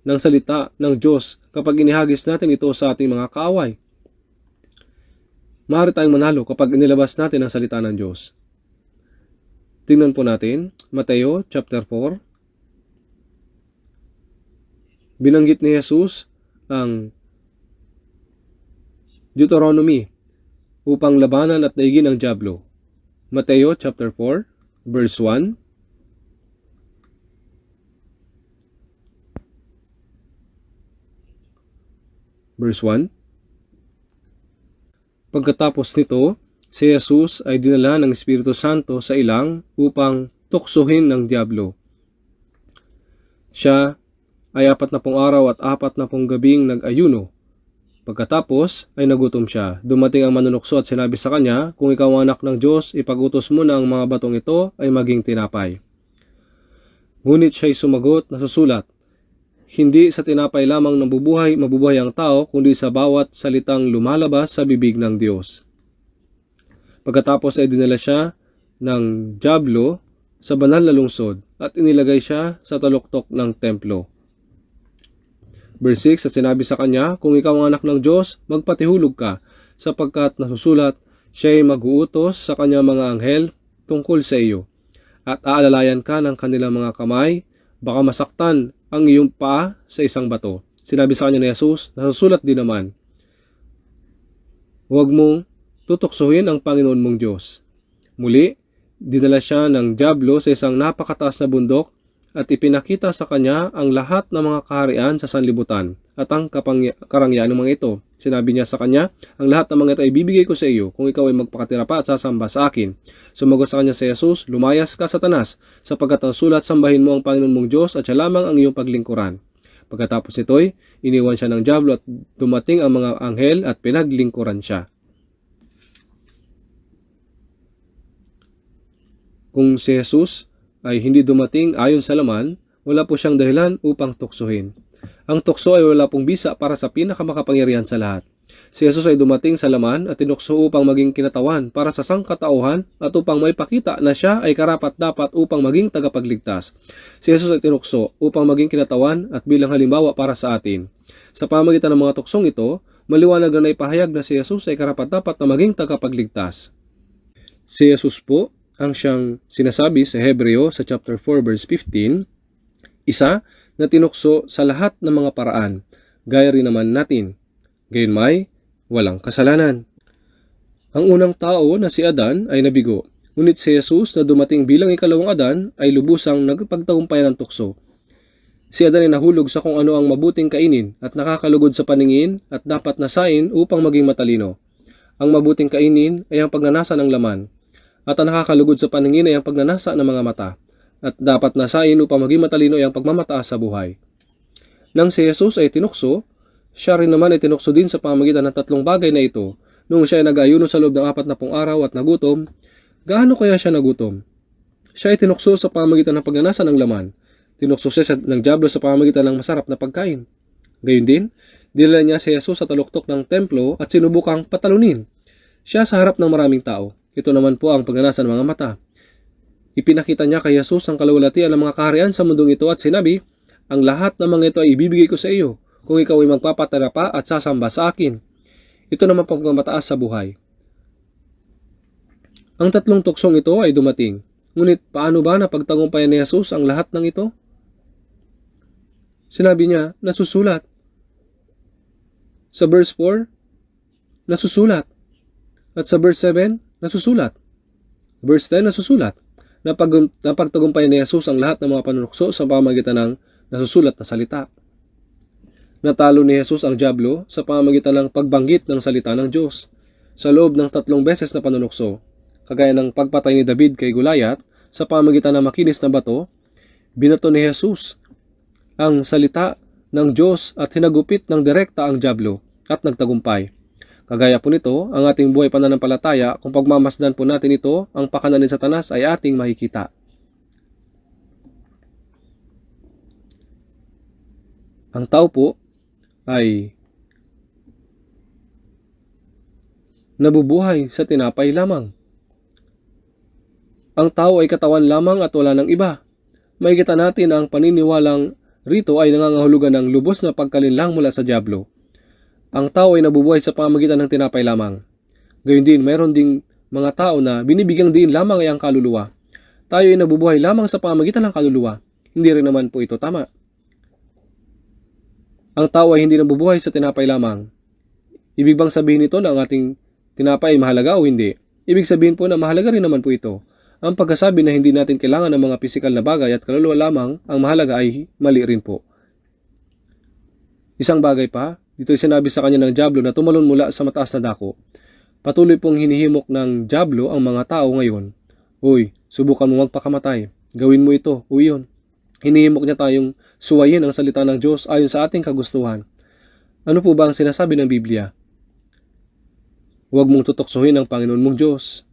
ng salita ng Diyos kapag inihagis natin ito sa ating mga kaaway. Maaari tayong manalo kapag inilabas natin ang salita ng Diyos. Tingnan po natin, Mateo chapter 4. Binanggit ni Jesus ang Deuteronomy upang labanan at daigin ang dyablo. Mateo chapter 4 verse 1. Verse 1. Pagkatapos nito, si Jesus ay dinala ng Espiritu Santo sa ilang upang tuksohin ng diablo. Siya ay 40 araw at 40 gabing nag-ayuno. Pagkatapos ay nagutom siya. Dumating ang manunukso at sinabi sa kanya, "Kung ikaw ang anak ng Diyos, ipag-utos mo na ang mga batong ito ay maging tinapay." Ngunit siya'y sumagot na susulat, "Hindi sa tinapay lamang mabubuhay ang tao, kundi sa bawat salitang lumalabas sa bibig ng Diyos." Pagkatapos ay dinala siya ng diablo sa banal na lungsod at inilagay siya sa taluktok ng templo. Verse 6, at sinabi sa kanya, "Kung ikaw ang anak ng Diyos, magpatihulog ka, sapagkat nasusulat, siya ay mag-uutos sa kanyang mga anghel tungkol sa iyo, at aalalayan ka ng kanilang mga kamay, baka masaktan ang iyong paa sa isang bato." Sinabi sa kanya ni Jesus, nasusulat din naman, "Huwag mong tutuksohin ang Panginoon mong Diyos." Muli, dinala siya ng diablo sa isang napakataas na bundok at ipinakita sa kanya ang lahat ng mga kaharian sa sanlibutan at ang karangyaan ng mga ito. Sinabi niya sa kanya, "Ang lahat ng mga ito ay bibigay ko sa iyo kung ikaw ay magpakatira pa at sasamba sa akin." Sumagot sa kanya si Jesus, "Lumayas ka, Satanas, sapagkat ang sulat, sambahin mo ang Panginoon mong Diyos at siya lamang ang iyong paglingkuran." Pagkatapos ito'y, iniwan siya ng diablo at dumating ang mga anghel at pinaglingkuran siya. Kung si Jesus ay hindi dumating ayon sa laman, wala po siyang dahilan upang tuksohin. Ang tukso ay wala pong bisa para sa pinakamakapangyarihan sa lahat. Si Jesus ay dumating sa laman at tinukso upang maging kinatawan para sa sangkatauhan at upang maipakita na siya ay karapat-dapat upang maging tagapagligtas. Si Jesus ay tinukso upang maging kinatawan at bilang halimbawa para sa atin. Sa pamamagitan ng mga tuksong ito, maliwanag na naipahayag na si Jesus ay karapat-dapat na maging tagapagligtas. Si Jesus po ang siyang sinasabi sa Hebreo sa chapter 4 verse 15, isa na tinukso sa lahat ng mga paraan, gaya rin naman natin. Gayunmay, walang kasalanan. Ang unang tao na si Adan ay nabigo, ngunit si Jesus na dumating bilang ikalawang Adan ay lubusang nagpagtagumpayan ng tukso. Si Adan ay nahulog sa kung ano ang mabuting kainin at nakakalugod sa paningin at dapat nasain upang maging matalino. Ang mabuting kainin ay ang pagnanasa ng laman, at ang nakakalugod sa paningin ay ang pagnanasa ng mga mata, at dapat nasain upang maging matalino ay ang pagmamataas sa buhay. Nang si Jesus ay tinukso, siya rin naman ay tinukso din sa pamamagitan ng tatlong bagay na ito. Nung siya ay nag-ayuno sa loob ng 40 araw at nagutom, gaano kaya siya nagutom? Siya ay tinukso sa pamamagitan ng pagnanasa ng laman. Tinukso siya ng diablo sa pamamagitan ng masarap na pagkain. Gayun din, dinala niya si Jesus sa taluktok ng templo at sinubukang patalunin siya sa harap ng maraming tao. Ito naman po ang pagnanasa ng mga mata. Ipinakita niya kay Jesus ang kalawalatian ng mga kaharian sa mundong ito at sinabi, "Ang lahat ng mga ito ay ibibigay ko sa iyo kung ikaw ay magpapatira pa at sasamba sa akin." Ito naman pang pagmamataas sa buhay. Ang tatlong tuksong ito ay dumating. Ngunit paano ba napagtagumpayan ni Jesus ang lahat ng ito? Sinabi niya, nasusulat. Sa verse 4, nasusulat. At sa verse 7, nasusulat. Verse 10, nasusulat. Napagtagumpayan ni Jesus ang lahat ng mga panunukso sa pamamagitan ng nasusulat na salita. Natalo ni Jesus ang diablo sa pamamagitan ng pagbanggit ng salita ng Diyos. Sa loob ng 3 beses na panunukso, kagaya ng pagpatay ni David kay Goliath, sa pamamagitan ng makinis na bato, binato ni Jesus ang salita ng Diyos at hinagupit ng direkta ang diablo at nagtagumpay. Kagaya po nito, ang ating buhay pananampalataya, kung pagmamasdan po natin ito, ang pakanan ni Satanas ay ating makikita. Ang tao po ay nabubuhay sa tinapay lamang. Ang tao ay katawan lamang at wala ng iba. Makikita natin ang paniniwalang rito ay nangangahulugan ng lubos na pagkalinlang mula sa diablo. Ang tao ay nabubuhay sa pamamagitan ng tinapay lamang. Gayun din, mayroon ding mga tao na binibigyang diin lamang ay ang kaluluwa. Tayo ay nabubuhay lamang sa pamamagitan ng kaluluwa. Hindi rin naman po ito tama. Ang tao ay hindi nabubuhay sa tinapay lamang. Ibig bang sabihin ito na ang ating tinapay ay mahalaga o hindi? Ibig sabihin po na mahalaga rin naman po ito. Ang pagkasabi na hindi natin kailangan ng mga pisikal na bagay at kaluluwa lamang ang mahalaga ay mali rin po. Isang bagay pa, Dito ay sinabi sa kanya ng dyablo na tumalon mula sa mataas na dako. Patuloy pong hinihimok ng dyablo ang mga tao ngayon. Uy, subukan mo magpakamatay. Gawin mo ito. Uy yun. Hinihimok niya tayong suwayin ang salita ng Diyos ayon sa ating kagustuhan. Ano po ba ang sinasabi ng Biblia? Huwag mong tutoksohin ang Panginoon mong Diyos.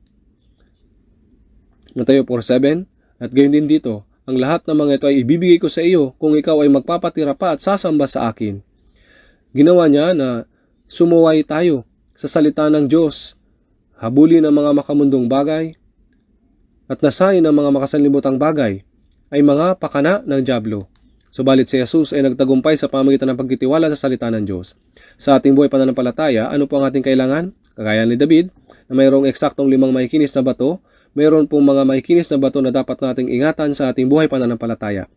Mateo 4:7. At gayon din dito, ang lahat ng mga ito ay ibibigay ko sa iyo kung ikaw ay magpapatira pa at sasamba sa akin. Ginawa niya na sumuway tayo sa salita ng Diyos, habulin ang mga makamundong bagay, at nasayin ang mga makasanlibutang bagay ay mga pakana ng dyablo. Subalit si Jesus ay nagtagumpay sa pamamagitan ng pagtitiwala sa salita ng Diyos. Sa ating buhay pananampalataya, ano po ang ating kailangan? Kagaya ni David, na mayroong eksaktong 5 makikinis na bato, mayroon pong mga makikinis na bato na dapat nating ingatan sa ating buhay pananampalataya.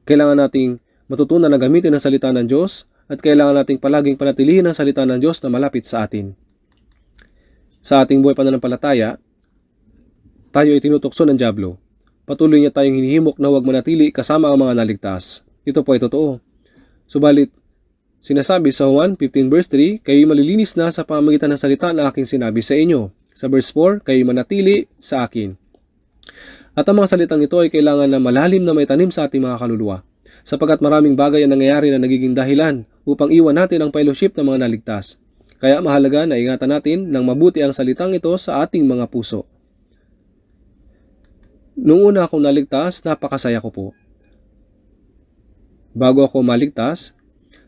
Kailangan nating matutunan na gamitin ang salita ng Diyos, at kailangan nating palaging panatilihin ang salita ng Diyos na malapit sa atin. Sa ating buhay pananampalataya, tayo ay tinutokso ng dyablo. Patuloy niya tayong hinihimok na huwag manatili kasama ang mga naligtas. Ito po ay totoo. Subalit, sinasabi sa Juan 15 verse 3, kayo'y malilinis na sa pamamagitan ng salita na aking sinabi sa inyo. Sa verse 4, kayo'y manatili sa akin. At ang mga salitang ito ay kailangan na malalim na may tanim sa ating mga kaluluwa, sapagkat maraming bagay ang nangyayari na nagiging dahilan upang iwan natin ang fellowship ng mga naligtas. Kaya mahalaga na ingatan natin ng mabuti ang salitang ito sa ating mga puso. Noong una akong naligtas, napakasaya ko po. Bago ako maligtas,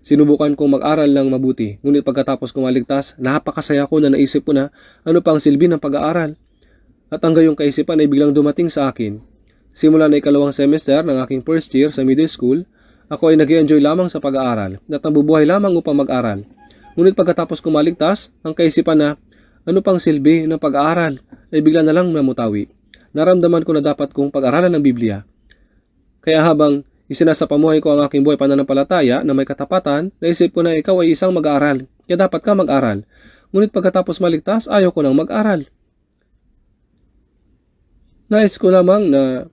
sinubukan kong mag-aral ng mabuti. Ngunit pagkatapos kong maligtas, napakasaya ko na naisip ko na ano pa ang silbi ng pag-aaral. At ang gayong kaisipan ay biglang dumating sa akin. Simula na ikalawang semester ng aking first year sa middle school, ako ay nag-enjoy lamang sa pag-aaral at nabubuhay lamang upang mag-aral. Ngunit pagkatapos kong maligtas, ang kaisipan na ano pang silbi ng pag-aaral ay bigla na lang namutawi. Naramdaman ko na dapat kong pag-aralan ng Biblia. Kaya habang isinasapamuhay ko ang aking buhay pananampalataya na may katapatan, naisip ko na ikaw ay isang mag-aaral, kaya dapat ka mag-aral. Ngunit pagkatapos maligtas, ayaw ko nang mag-aral. Nais ko lamang na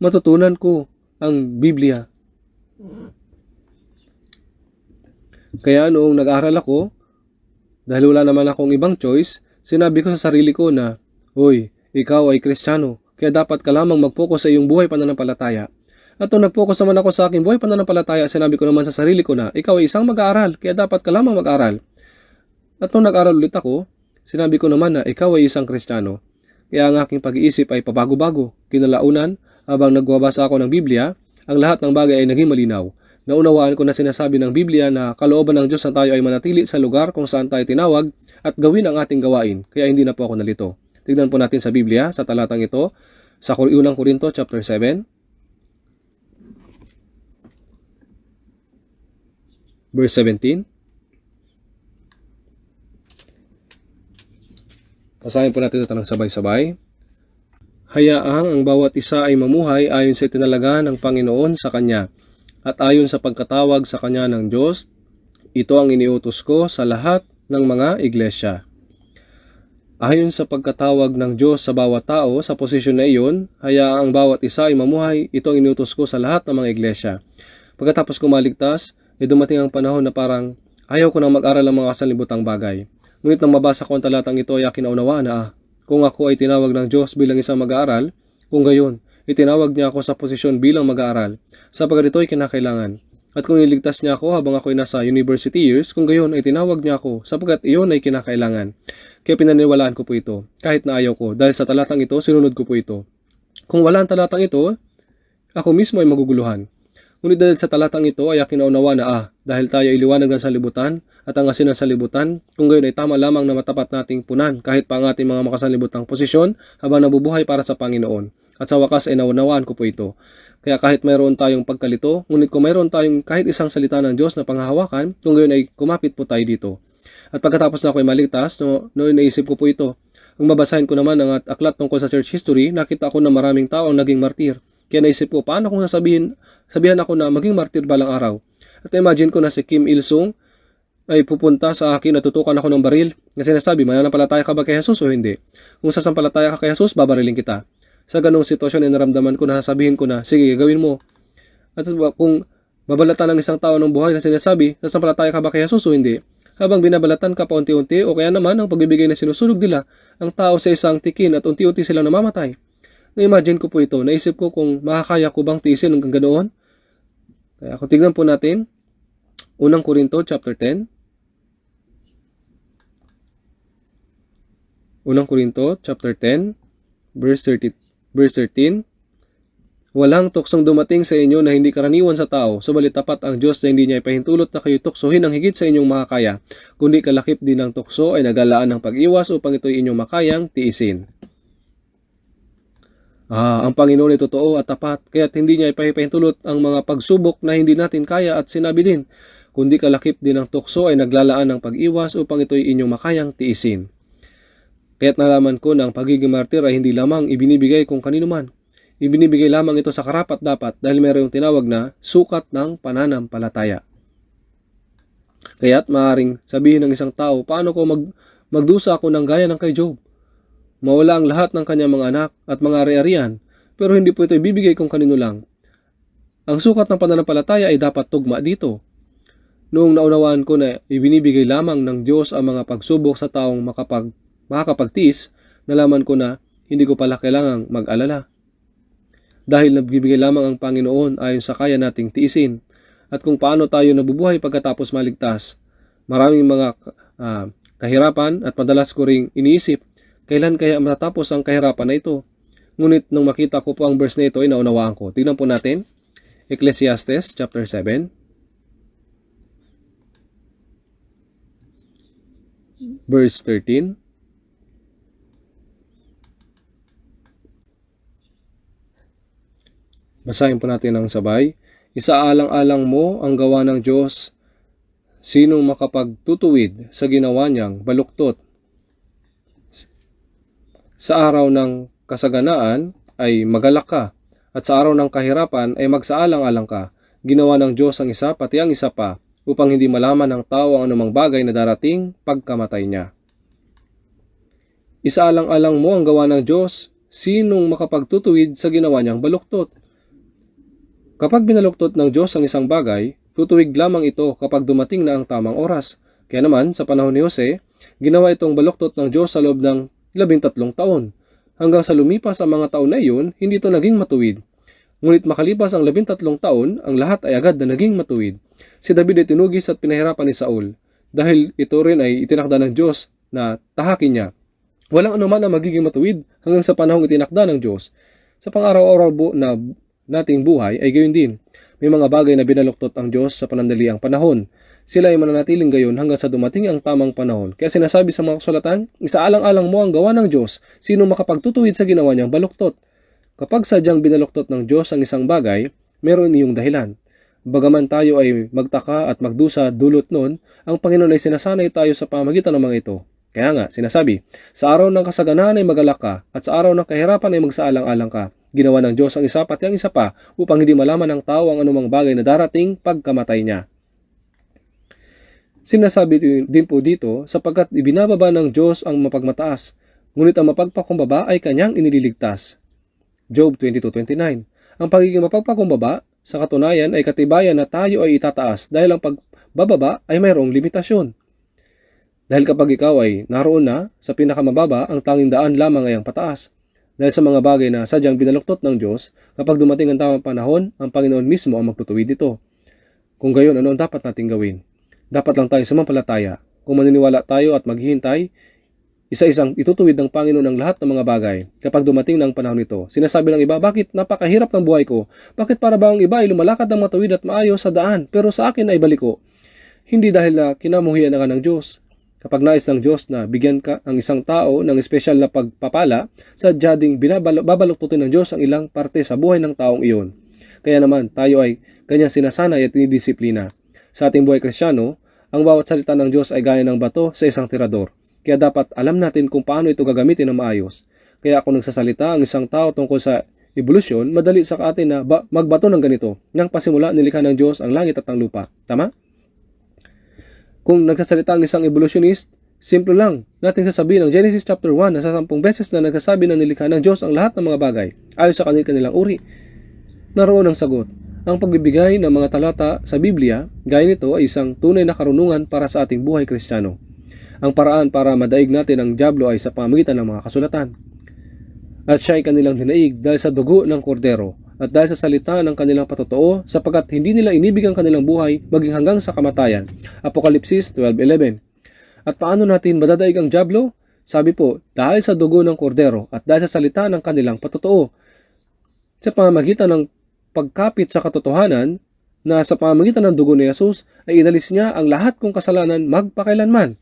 matutunan ko ang Biblia. Kaya noong nag-aral ako, dahil wala naman akong ibang choice, sinabi ko sa sarili ko na, Hoy, ikaw ay Kristiyano, kaya dapat ka lamang mag-focus sa iyong buhay pananampalataya. At nung nag-focus naman ako sa aking buhay pananampalataya, sinabi ko naman sa sarili ko na, ikaw ay isang mag-aaral, kaya dapat ka lamang mag-aral. At nung nag-aral ulit ako, sinabi ko naman na ikaw ay isang Kristiyano. Kaya ang aking pag-iisip ay pabago-bago. Kinalaunan, habang nagbabasa ako ng Biblia, ang lahat ng bagay ay naging malinaw. Naunawaan ko na sinasabi ng Biblia na kalooban ng Diyos na tayo ay manatili sa lugar kung saan tayo tinawag at gawin ang ating gawain, kaya hindi na po ako nalito. Tignan po natin sa Biblia, sa talatang ito, sa unang Korinto chapter 7, verse 17. Basahin po natin ito ng sabay-sabay. Hayaang ang bawat isa ay mamuhay ayon sa itinalaga ng Panginoon sa Kanya, at ayon sa pagkatawag sa Kanya ng Diyos. Ito ang iniutos ko sa lahat ng mga iglesia. Ayon sa pagkatawag ng Diyos sa bawat tao sa posisyon na iyon, hayaang ang bawat isa ay mamuhay, ito ang inutos ko sa lahat ng mga iglesia. Pagkatapos ko maligtas, dumating ang panahon na parang ayaw ko nang mag-aral ng mga kasanlibutang bagay. Ngunit nang mabasa ko ang talatang ito ay akin naunawaan na kung ako ay tinawag ng Diyos bilang isang mag-aaral, kung gayon, itinawag niya ako sa posisyon bilang mag-aaral, sapagkat ito ay kinakailangan. At kung niligtas niya ako habang ako ay nasa university years, kung gayon ay tinawag niya ako, sapagkat iyon ay kinakailangan. Kaya pinaniwalaan ko po ito, kahit na ayaw ko, dahil sa talatang ito, sinunod ko po ito. Kung wala ang talatang ito, ako mismo ay maguguluhan. Ngunit dahil sa talatang ito ay akin naunawa na dahil tayo ay liwanag ng sanlibutan at ang asin ng sanlibutan, kung gayon ay tama lamang na matapat nating punan kahit pa ang ating mga makasanlibutang posisyon habang nabubuhay para sa Panginoon. At sa wakas ay naunawaan ko po ito. Kaya kahit mayroon tayong pagkalito, ngunit kung mayroon tayong kahit isang salita ng Diyos na panghahawakan, kung gayon ay kumapit po tayo dito. At pagkatapos na ako ay maligtas, noon naisip ko po ito. Ang babasahin ko naman ang aklat tungkol sa church history, nakita ko na maraming tao ang naging martir. Kaya naisip ko, paano kung sabihan ako na maging martir balang araw? At imagine ko na si Kim Il-sung ay pupunta sa akin at tutukan ako ng baril. Kasi nasabi, mananampalataya ka ba kay Jesus o hindi? Kung sasampalataya ka kay Jesus, babarilin kita. Sa ganong sitwasyon ay naramdaman ko na sasabihin ko na, sige, gawin mo. At kung Babalatan ng isang tao ng buhay na sinasabi, sasampalataya ka ba kay Jesus o hindi? Habang binabalatan ka pa unti-unti o kaya naman ang pagbibigay na sinusunog nila ang tao sa isang tikin at unti-unti silang namamatay. Na-imagine ko po ito, naisip ko kung makakaya ko bang tiisin hanggang ganoon. Kaya kung tignan po natin, unang Korinto chapter 10. Unang Korinto chapter 10, verse 13. Walang tuksong dumating sa inyo na hindi karaniwan sa tao, subalit tapat ang Diyos na hindi niya ipahintulot na kayo tuksohin ang higit sa inyong makakaya, kundi kalakip din ng tukso ay nagalaan ng pag-iwas upang ito'y inyong makayang tiisin. Ang Panginoon ay totoo at tapat, kaya't hindi niya ipahintulot ang mga pagsubok na hindi natin kaya at sinabi din, kundi kalakip din ng tukso ay naglalaan ng pag-iwas upang ito'y inyong makayang tiisin. Kaya't nalaman ko na ang pagiging martir ay hindi lamang ibinibigay kung kanino man. Ibinibigay lamang ito sa karapat-dapat dahil mayroong tinawag na sukat ng pananampalataya. Kaya't maaaring sabihin ng isang tao, paano ko magdusa ako ng gaya ng kay Job? Mawala ang lahat ng kanyang mga anak at mga ari-arian, pero hindi po ito ibibigay kung kanino lang. Ang sukat ng pananampalataya ay dapat tugma dito. Noong naunawaan ko na ibinibigay lamang ng Diyos ang mga pagsubok sa taong makakapagtiis, nalaman ko na hindi ko pala kailangang mag-alala. Dahil nagbibigay lamang ang Panginoon ayon sa kaya nating tiisin at kung paano tayo nabubuhay pagkatapos maligtas. Maraming mga kahirapan at madalas ko ring iniisip, kailan kaya matatapos ang kahirapan na ito? Ngunit nung makita ko po ang verse na ito ay naunawaan ko. Tignan po natin, Ecclesiastes chapter 7, verse 13. Basahin po natin ang sabay. Isaalang-alang mo ang gawa ng Diyos. Sinong makapagtutuwid sa ginawa niyang baluktot? Sa araw ng kasaganaan ay magalak ka, at sa araw ng kahirapan ay magsaalang-alang ka. Ginawa ng Diyos ang isa pati ang isa pa, upang hindi malaman ng tao ang anumang bagay na darating pagkamatay niya. Isaalang-alang mo ang gawa ng Diyos. Sinong makapagtutuwid sa ginawa niyang baluktot? Kapag binaluktot ng Diyos ang isang bagay, tutuwig lamang ito kapag dumating na ang tamang oras. Kaya naman, sa panahon ni Jose, ginawa itong baluktot ng Diyos sa loob ng 13 taon. Hanggang sa lumipas ang mga taon na iyon, hindi ito naging matuwid. Ngunit makalipas ang 13 taon, ang lahat ay agad na naging matuwid. Si David ay tinugis at pinahirapan ni Saul, dahil ito rin ay itinakda ng Diyos na tahakin niya. Walang anuman ang magiging matuwid hanggang sa panahong itinakda ng Diyos. Sa pang-araw-araw na nating buhay ay gayon din. May mga bagay na binaluktot ang Diyos sa panandaliang panahon. Sila ay mananatiling gayon hanggang sa dumating ang tamang panahon. Kaya sinasabi sa mga kasulatan, isaalang-alang mo ang gawa ng Diyos, sino makapagtutuwid sa ginawa niyang baluktot. Kapag sadyang binaluktot ng Diyos ang isang bagay, meron iyong dahilan. Bagaman tayo ay magtaka at magdusa dulot nun, ang Panginoon ay sinasanay tayo sa pamagitan ng mga ito. Kaya nga, sinasabi, sa araw ng kasaganaan ay magalak ka, at sa araw ng kahirapan ay magsaalang-alang ka. Ginawa ng Diyos ang isa pati ang isa pa upang hindi malaman ng tao ang anumang bagay na darating pagkamatay niya. Sinasabi din po dito, sapagkat ibinababa ng Diyos ang mapagmataas, ngunit ang mapagpakumbaba ay kanyang inililigtas. Job 22:29. Ang pagiging mapagpakumbaba, sa katunayan ay katibayan na tayo ay itataas dahil ang pagbababa ay mayroong limitasyon. Dahil kapag ikaw ay naroon na sa pinakamababa, ang tanging daan lamang ay ang pataas. Dahil sa mga bagay na sadyang binaluktot ng Diyos, kapag dumating ang tamang panahon, ang Panginoon mismo ang magtutuwid dito. Kung gayon, ano ang dapat nating gawin? Dapat lang tayo sumampalataya. Kung maniniwala tayo at maghihintay, isa-isang itutuwid ng Panginoon ang lahat ng mga bagay kapag dumating na ang panahon nito. Sinasabi ng iba, bakit napakahirap ng buhay ko? Bakit para ba ang iba ay lumalakad ng matuwid at maayos sa daan, pero sa akin ay baliko? Hindi dahil na kinamuhian na ka ng Diyos. Kapag nais ng Diyos na bigyan ka ang isang tao ng espesyal na pagpapala, sadya ding babaluktutin ng Diyos ang ilang parte sa buhay ng taong iyon. Kaya naman, tayo ay kanyang sinasanay at dinidisiplina. Sa ating buhay Kristiyano, ang bawat salita ng Diyos ay gaya ng bato sa isang tirador. Kaya dapat alam natin kung paano ito gagamitin ng maayos. Kaya kung nagsasalita ang isang tao tungkol sa evolusyon, madali sa atin na magbato ng ganito. Nang pasimula nilikha ng Diyos ang langit at ang lupa. Tama? Kung nagsasalita ang isang evolutionist, simple lang nating sasabihin ng Genesis chapter 1 na sa 10 beses na nagsasabi na nilikha ng Diyos ang lahat ng mga bagay ayon sa kanilang uri. Naroon ang sagot. Ang pagbibigay ng mga talata sa Biblia, gaya nito, ay isang tunay na karunungan para sa ating buhay Kristiyano. Ang paraan para madaig natin ang dyablo ay sa pamamagitan ng mga kasulatan. At siya ay kanilang dinaig dahil sa dugo ng kordero at dahil sa salita ng kanilang patotoo, sapagkat hindi nila inibig ang kanilang buhay maging hanggang sa kamatayan. Apokalipsis 12:11. At paano natin madadaig ang dyablo? Sabi po, dahil sa dugo ng kordero at dahil sa salita ng kanilang patotoo. Sa pamamagitan ng pagkapit sa katotohanan na sa pamamagitan ng dugo ni Jesus ay inalis niya ang lahat kong kasalanan magpakailanman.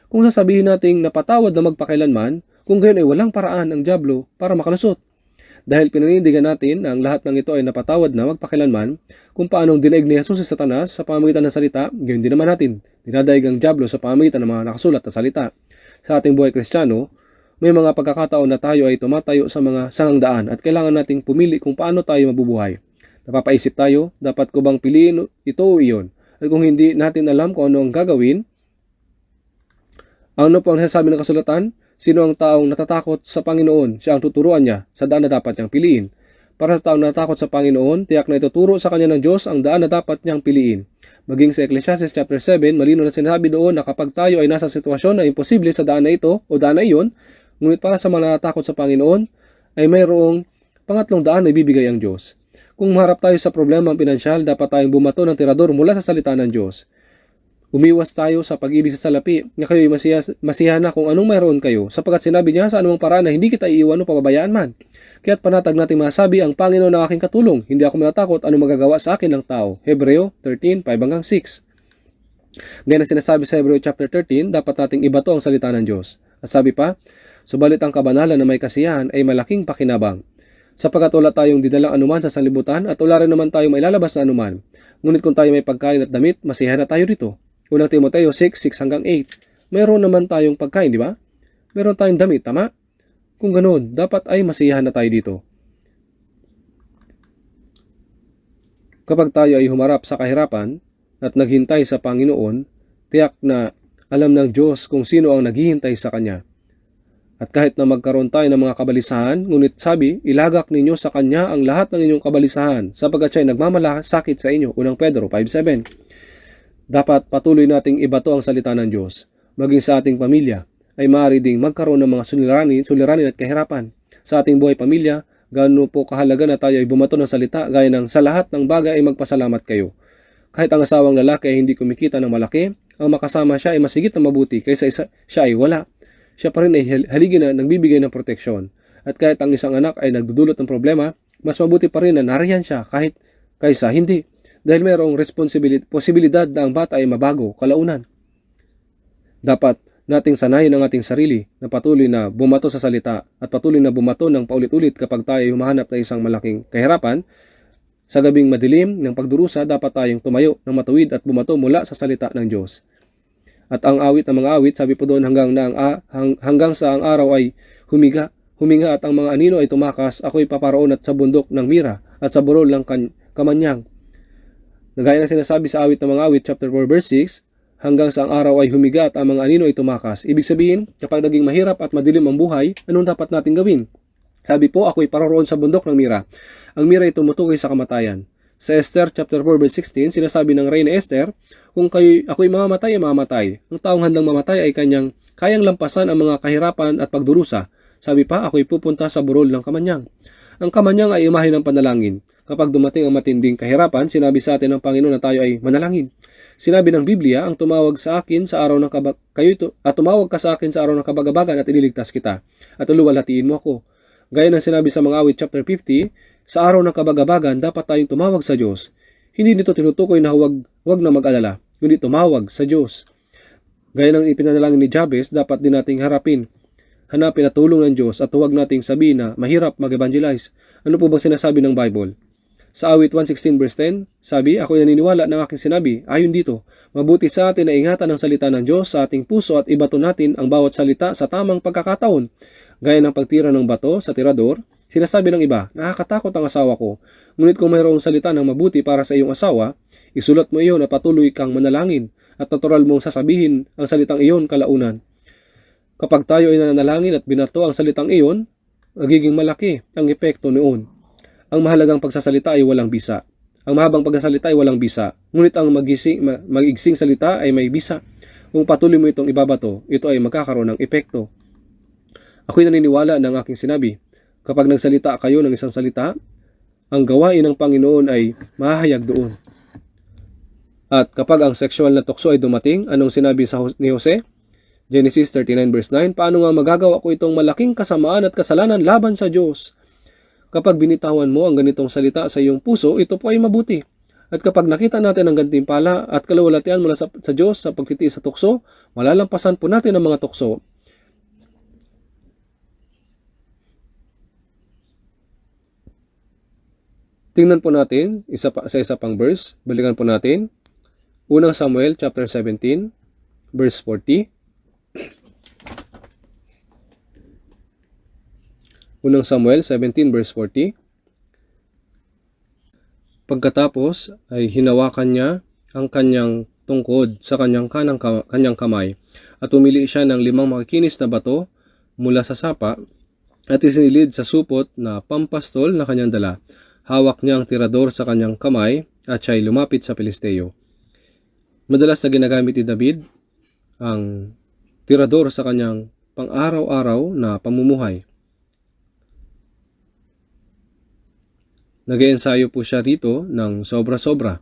Kung sasabihin nating napatawad na magpakailanman, kung gayon ay walang paraan ang dyablo para makalusot. Dahil pinanindigan natin na ang lahat ng ito ay napatawad na magpakailanman, kung paanong dinaig ni Jesus si Satanas sa pamamagitan ng salita, gayon din naman natin dinadaig ang dyablo sa pamamagitan ng mga nakasulat na salita. Sa ating buhay Kristiyano, may mga pagkakataon na tayo ay tumatayo sa mga sangangdaan at kailangan nating pumili kung paano tayo mabubuhay. Napapaisip tayo, dapat ko bang piliin ito o iyon? At kung hindi natin alam kung ano ang gagawin, ano po ang sinasabi ng kasulatan? Sino ang taong natatakot sa Panginoon? Siya ang tuturuan niya sa daan na dapat niyang piliin. Para sa taong natatakot sa Panginoon, tiyak na ituturo sa kanya ng Diyos ang daan na dapat niyang piliin. Maging sa Ecclesiastes chapter 7, malino na sinasabi doon na kapag tayo ay nasa sitwasyon na imposible sa daan na ito o daan na iyon, ngunit para sa mga natatakot sa Panginoon, ay mayroong pangatlong daan na ibibigay ang Diyos. Kung maharap tayo sa problema pinansyal, dapat tayong bumato ng tirador mula sa salita ng Diyos. Umiwas tayo sa pag-ibig sa salapi na kayo'y masiyahan na kung anong mayroon kayo, sapagkat sinabi niya sa anumang paraan na hindi kita iiwan o pababayaan man. Kaya't panatag natin masabi, ang Panginoon ang aking katulong, hindi ako matatakot anong magagawa sa akin ng tao. Hebreo 13:5-6. Gaya na sinasabi sa Hebreo chapter 13, dapat nating ibato ang salita ng Diyos. At sabi pa, subalit ang kabanalan na may kasiyahan ay malaking pakinabang. Sapagkat wala tayong didalang anuman sa sanlibutan at wala rin naman tayong mailalabas na anuman. Ngunit kung tayo may pagkain at damit, masiyahan na tayo dito. Unang Timoteo 6:6-8. Mayroon naman tayong pagkain, di ba? Mayroon tayong damit, tama? Kung ganoon, dapat ay masiyahan na tayo dito. Kapag tayo ay humarap sa kahirapan at naghintay sa Panginoon, tiyak na alam ng Diyos kung sino ang naghihintay sa Kanya. At kahit na magkaroon tayo ng mga kabalisahan, ngunit sabi, ilagak ninyo sa Kanya ang lahat ng inyong kabalisahan, sapagkat siya ay nagmamalasakit sa inyo. Unang Pedro 5:7. Dapat patuloy nating ibato ang salita ng Diyos. Maging sa ating pamilya, ay maaari ding magkaroon ng mga suliranin at kahirapan. Sa ating buhay pamilya, gaano po kahalaga na tayo ay bumato ng salita, gaya ng sa lahat ng bagay ay magpasalamat kayo. Kahit ang asawang lalaki ay hindi kumikita ng malaki, ang makasama siya ay mas higit na mabuti kaysa siya ay wala. Siya pa rin ay haligi na nagbibigay ng proteksyon. At kahit ang isang anak ay nagdudulot ng problema, mas mabuti pa rin na nariyan siya kaysa hindi. Dahil mayroong posibilidad na ang bata ay mabago kalaunan. Dapat nating sanayin ang ating sarili na patuloy na bumato sa salita at patuloy na bumato ng paulit-ulit kapag tayo ay humahanap ng isang malaking kahirapan. Sa gabing madilim ng pagdurusa, dapat tayong tumayo ng matuwid at bumato mula sa salita ng Diyos. At ang awit ng mga awit, sabi po doon hanggang sa ang araw ay huminga at ang mga anino ay tumakas, ako'y paparoon at sa bundok ng mira at sa burol ng kamanyang. Nagaya na sinasabi sa awit ng mga awit, chapter 4, verse 6, hanggang sa ang araw ay humiga at ang mga anino ay tumakas. Ibig sabihin, kapag naging mahirap at madilim ang buhay, anong dapat natin gawin? Sabi po, ako'y paroroon sa bundok ng mira. Ang mira ay tumutukoy sa kamatayan. Sa Esther chapter 4, verse 16, sinasabi ng Reyna Esther, kung ako'y mamamatay ay mamamatay. Ang taong handang mamatay ay kayang lampasan ang mga kahirapan at pagdurusa. Sabi pa, ako'y pupunta sa burol ng kamanyang. Ang kamanyang ay imahe ng panalangin. Kapag dumating ang matinding kahirapan, sinabi sa atin ng Panginoon na tayo ay manalangin. Sinabi ng Biblia, ang tumawag sa akin sa araw ng tumawag ka sa akin sa araw ng kabagabagan at iniligtas kita. At uluwalhatiin mo ako. Gaya ng sinabi sa mga awit chapter 50, sa araw ng kabagabagan dapat tayong tumawag sa Diyos. Hindi nito tinutukoy na huwag na mag-alala, kundi tumawag sa Diyos. Gaya ng ipinanalangin ni Jabez, dapat din nating hanapin at tulong ng Diyos at huwag nating sabihin na mahirap mag-evangelize. Ano po bang sinasabi ng Bible? Sa awit 116 verse 10, sabi, ako'y naniniwala ng aking sinabi, ayon dito, mabuti sa atin na ingatan ang salita ng Diyos sa ating puso at ibato natin ang bawat salita sa tamang pagkakataon. Gaya ng pagtira ng bato sa tirador, sinasabi ng iba, nakakatakot ang asawa ko. Ngunit kung mayroong salita ng mabuti para sa iyong asawa, isulat mo iyon at patuloy kang manalangin at natural mong sasabihin ang salitang iyon kalaunan. Kapag tayo ay nanalangin at binato ang salitang iyon, magiging malaki ang epekto noon. Ang mahalagang pagsasalita ay walang bisa. Ang mahabang pagsasalita ay walang bisa, ngunit ang magigsing salita ay may bisa. Kung patuloy mo itong ibabato, ito ay magkakaroon ng epekto. Ako'y naniniwala ng aking sinabi. Kapag nagsalita kayo ng isang salita, ang gawain ng Panginoon ay mahahayag doon. At kapag ang sexual na tukso ay dumating, anong sinabi ni Jose? Genesis 39 verse 9, paano nga magagawa ko itong malaking kasamaan at kasalanan laban sa Diyos? Kapag binitawan mo ang ganitong salita sa iyong puso, ito po ay mabuti. At kapag nakita natin ang gantimpala at kaluwalhatian mula sa Diyos sa pagtitiis sa tukso, malalampasan po natin ang mga tukso. Tingnan po natin sa isa pang verse. Balikan po natin. Unang Samuel chapter 17 verse 40. Unang Samuel 17 verse 40. Pagkatapos ay hinawakan niya ang kanyang tungkod sa kanyang kamay at umili siya ng 5 makikinis na bato mula sa sapa at isinilid sa supot na pampastol na kanyang dala. Hawak niya ang tirador sa kanyang kamay at siya'y lumapit sa Pilisteo. Madalas na ginagamit ni David ang tirador sa kanyang pang-araw-araw na pamumuhay. Nag-iensayo po siya rito ng sobra-sobra.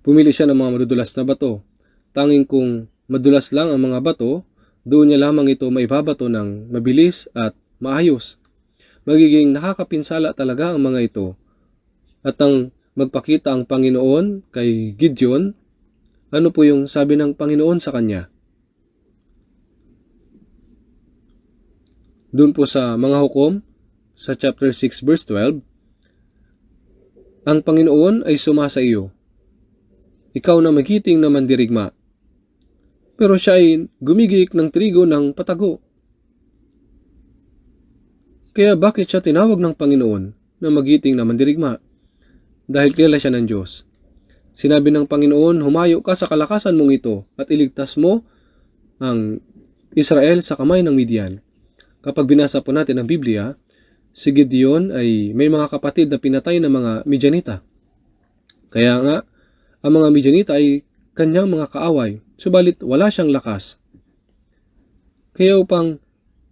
Pumili siya ng mga madudulas na bato. Tanging kung madulas lang ang mga bato, doon niya lamang ito maibabato ng mabilis at maayos. Magiging nakakapinsala talaga ang mga ito. At ang magpakita ang Panginoon kay Gideon, ano po yung sabi ng Panginoon sa kanya? Doon po sa mga hukom, sa chapter 6 verse 12, ang Panginoon ay sumasa iyo. Ikaw na magiting na mandirigma. Pero siya ay gumigik ng trigo ng patago. Kaya bakit siya tinawag ng Panginoon na magiting na mandirigma? Dahil kilala siya ng Diyos. Sinabi ng Panginoon, humayo ka sa kalakasan mong ito at iligtas mo ang Israel sa kamay ng Midian. Kapag binasa po natin ang Biblia, si Gideon ay may mga kapatid na pinatay ng mga Midianita. Kaya nga, ang mga Midianita ay kanyang mga kaaway, subalit wala siyang lakas. Kaya upang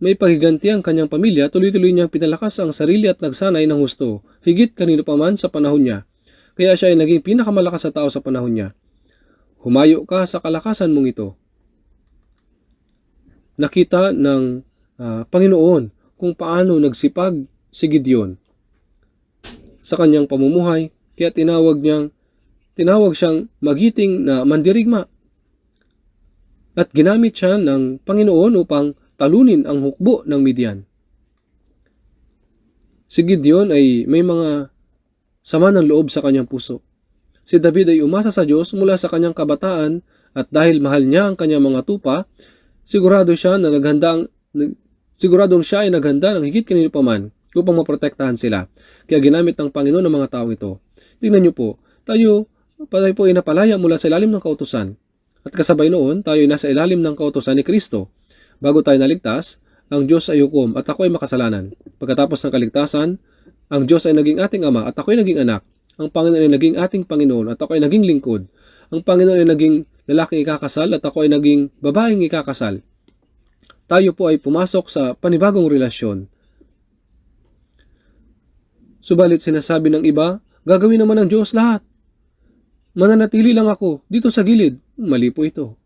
may paghiganti ang kanyang pamilya, tuloy-tuloy niyang pinalakas ang sarili at nagsanay ng husto, higit kanino pa man sa panahon niya. Kaya siya ay naging pinakamalakas na tao sa panahon niya. Humayo ka sa kalakasan mong ito. Nakita ng Panginoon kung paano nagsipag si Gideon sa kanyang pamumuhay, kaya tinawag siyang magiting na mandirigma. At ginamit siya ng Panginoon upang talunin ang hukbo ng Midian. Si Gideon ay may mga sama ng loob sa kanyang puso. Si David ay umasa sa Diyos mula sa kanyang kabataan at dahil mahal niya ang kanyang mga tupa, siguradong siya ay naghanda ng higit kanino pa man upang maprotektahan sila. Kaya ginamit ng Panginoon ang mga taong ito. Tingnan niyo po, tayo po ay napalaya mula sa ilalim ng kautusan. At kasabay noon, tayo ay nasa ilalim ng kautusan ni Kristo. Bago tayo naligtas, ang Diyos ay hukom at ako ay makasalanan. Pagkatapos ng kaligtasan, ang Diyos ay naging ating Ama at ako ay naging anak. Ang Panginoon ay naging ating Panginoon at ako ay naging lingkod. Ang Panginoon ay naging lalaking ikakasal at ako ay naging babaeng ikakasal. Tayo po ay pumasok sa panibagong relasyon. Subalit sinasabi ng iba, gagawin naman ng Diyos lahat. Mananatili lang ako dito sa gilid. Mali po ito.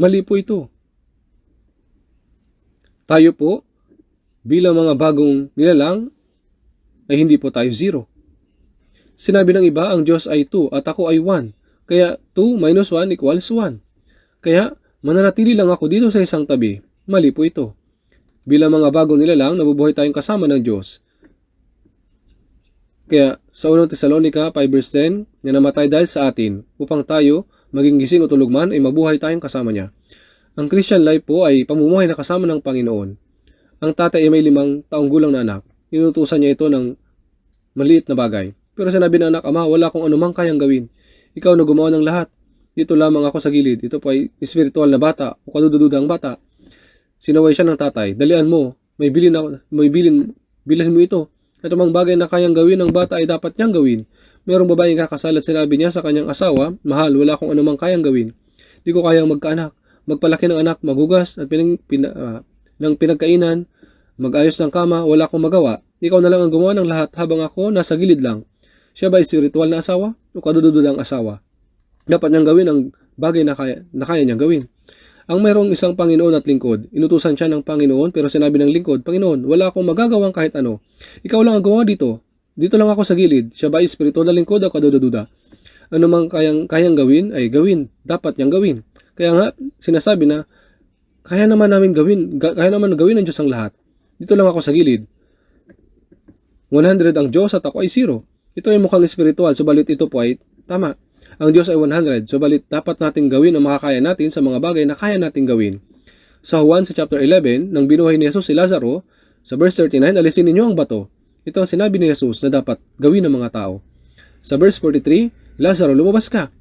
Mali po ito. Tayo po, bilang mga bagong nilalang, ay hindi po tayo 0. Sinabi ng iba, ang Diyos ay 2 at ako ay 1. Kaya 2 minus 1 equals 1. Kaya mananatili lang ako dito sa isang tabi. Mali po ito. Bilang mga bagong nilalang, nabubuhay tayong kasama ng Diyos. Kaya sa 1 Thessalonica 5 verse 10, na namatay dahil sa atin, upang tayo, maging gising o tulog man, ay mabuhay tayong kasama niya. Ang Christian life po ay pamumuhay na kasama ng Panginoon. Ang tatay ay may 5 taong gulang na anak. Inutusan niya ito ng maliit na bagay. Pero sinabi ng anak, Ama, wala akong anumang kayang gawin. Ikaw na gumawa ng lahat. Dito lamang ako sa gilid. Ito po ay espiritual na bata o kadududang bata. Sinaway siya ng tatay, dalian mo, bilhin mo ito. At ang bagay na kayang gawin ng bata ay dapat niyang gawin. Merong babaeng kakasal at sinabi niya sa kanyang asawa, mahal, wala akong anumang kayang gawin. Di ko kayang magkaanak, magpalaki ng anak, magugas at ng pinagkainan, mag-ayos ng kama, wala akong magawa. Ikaw na lang ang gumawa ng lahat habang ako nasa gilid lang. Siya ba ay spiritual na asawa o kadudulang asawa? Dapat niyang gawin ang bagay na kaya niyang gawin. Ang mayroong isang Panginoon at lingkod, inutusan siya ng Panginoon pero sinabi ng lingkod, Panginoon, wala akong magagawang kahit ano. Ikaw lang ang gumawa dito. Dito lang ako sa gilid. Siya ba ay spiritual na lingkod o kadududa? Ano mang kayang gawin ay gawin. Dapat niyang gawin. Kaya nga, sinasabi na, kaya naman gawin ng Diyos ang lahat. Dito lang ako sa gilid. 100 ang Diyos at ako ay 0. Ito ay mukhang spiritual, subalit ito po ay tama. Ang Diyos ay 100, subalit dapat nating gawin ang makakaya natin sa mga bagay na kaya nating gawin. Sa Juan sa chapter 11, nang binuhay ni Jesus si Lazaro, sa verse 39, alisin ninyo ang bato. Ito ang sinabi ni Jesus na dapat gawin ng mga tao. Sa verse 43, Lazaro, lumabas ka.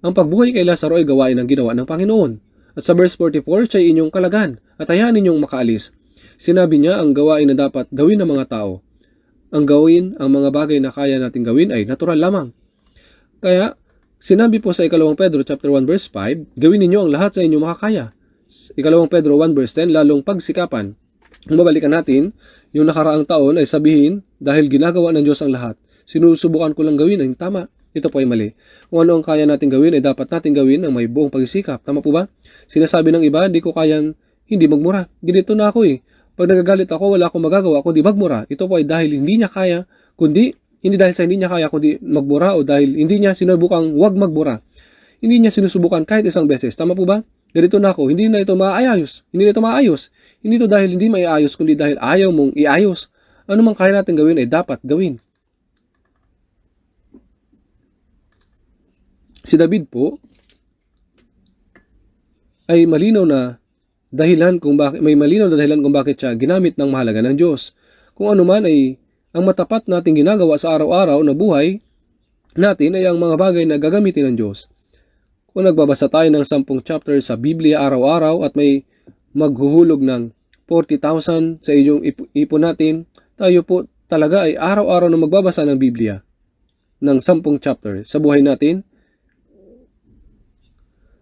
Ang pagbuhay kay Lazaro ay gawain ng ginawa ng Panginoon. At sa verse 44, siya inyong kalagan at hayaan ninyong makaalis. Sinabi niya ang gawain na dapat gawin ng mga tao. Ang mga bagay na kaya nating gawin ay natural lamang. Kaya, sinabi po sa 2 Pedro chapter 1 verse 5, gawin ninyo ang lahat sa inyong makakaya. 2 Pedro 1 verse 10, lalong pagsikapan. Kung babalikan natin, yung nakaraang taon ay sabihin, dahil ginagawa ng Diyos ang lahat, sinusubukan ko lang gawin ay tama. Ito po ay mali. Kung ano ang kaya nating gawin ay dapat nating gawin ng may buong pagsisikap. Tama po ba? Sinasabi ng iba, hindi ko kayang hindi magmura. Ganito na ako eh. Pag nagagalit ako, wala akong magagawa kundi magmura. Ito po ay dahil hindi niya kaya, hindi dahil sa hindi niya kaya kundi magmura o dahil hindi niya sinubukang wag magmura. Hindi niya sinusubukan kahit isang beses. Tama po ba? Ganito na ako, hindi na ito maayos. Hindi na ito maayos. Hindi ito dahil hindi maiayos kundi dahil ayaw mong iayos. Ano mang kaya natin gawin ay dapat gawin. Si David po ay malinaw na dahilan kung bakit siya ginamit ng mahalaga ng Diyos. Kung ano man ay ang matapat nating ginagawa sa araw-araw na buhay natin ay ang mga bagay na gagamitin ng Diyos. Kung nagbabasa tayo ng 10 chapter sa Biblia araw-araw at may maghuhulog ng 40,000 sa iyong ipon natin, tayo po talaga ay araw-araw na magbabasa ng Biblia ng 10 chapter sa buhay natin.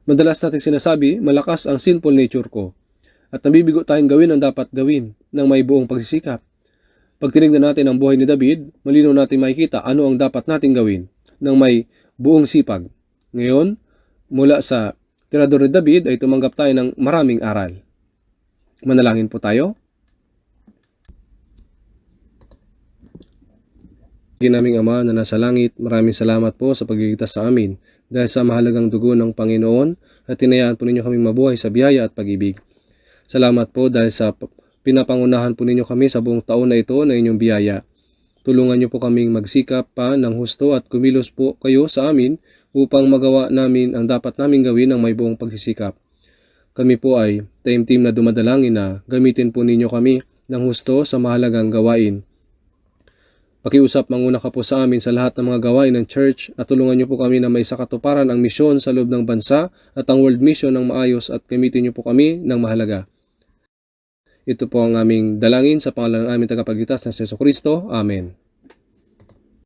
Madalas natin sinasabi, malakas ang sinful nature ko. At nabibigo tayong gawin ang dapat gawin ng may buong pagsisikap. Pag tinignan natin ang buhay ni David, malinaw natin makikita ano ang dapat natin gawin ng may buong sipag. Ngayon, mula sa Tirador ni David ay tumanggap tayo ng maraming aral. Manalangin po tayo. Ginaming Ama na nasa langit, maraming salamat po sa pagliligtas sa amin dahil sa mahalagang dugo ng Panginoon at tinayaan po ninyo kaming mabuhay sa biyaya at pag-ibig. Salamat po dahil sa pinapangunahan po ninyo kami sa buong taon na ito na inyong biyaya. Tulungan niyo po kaming magsikap pa ng husto at kumilos po kayo sa amin upang magawa namin ang dapat namin gawin ng may buong pagsisikap. Kami po ay team na dumadalangin na gamitin po ninyo kami ng husto sa mahalagang gawain. Pakiusap manguna ka po sa amin sa lahat ng mga gawain ng church at tulungan niyo po kami na may sakatuparan ang misyon sa loob ng bansa at ang world mission ng maayos at gamitin niyo po kami ng mahalaga. Ito po ang aming dalangin sa pangalan ng aming tagapagligtas na Jesucristo. Amen.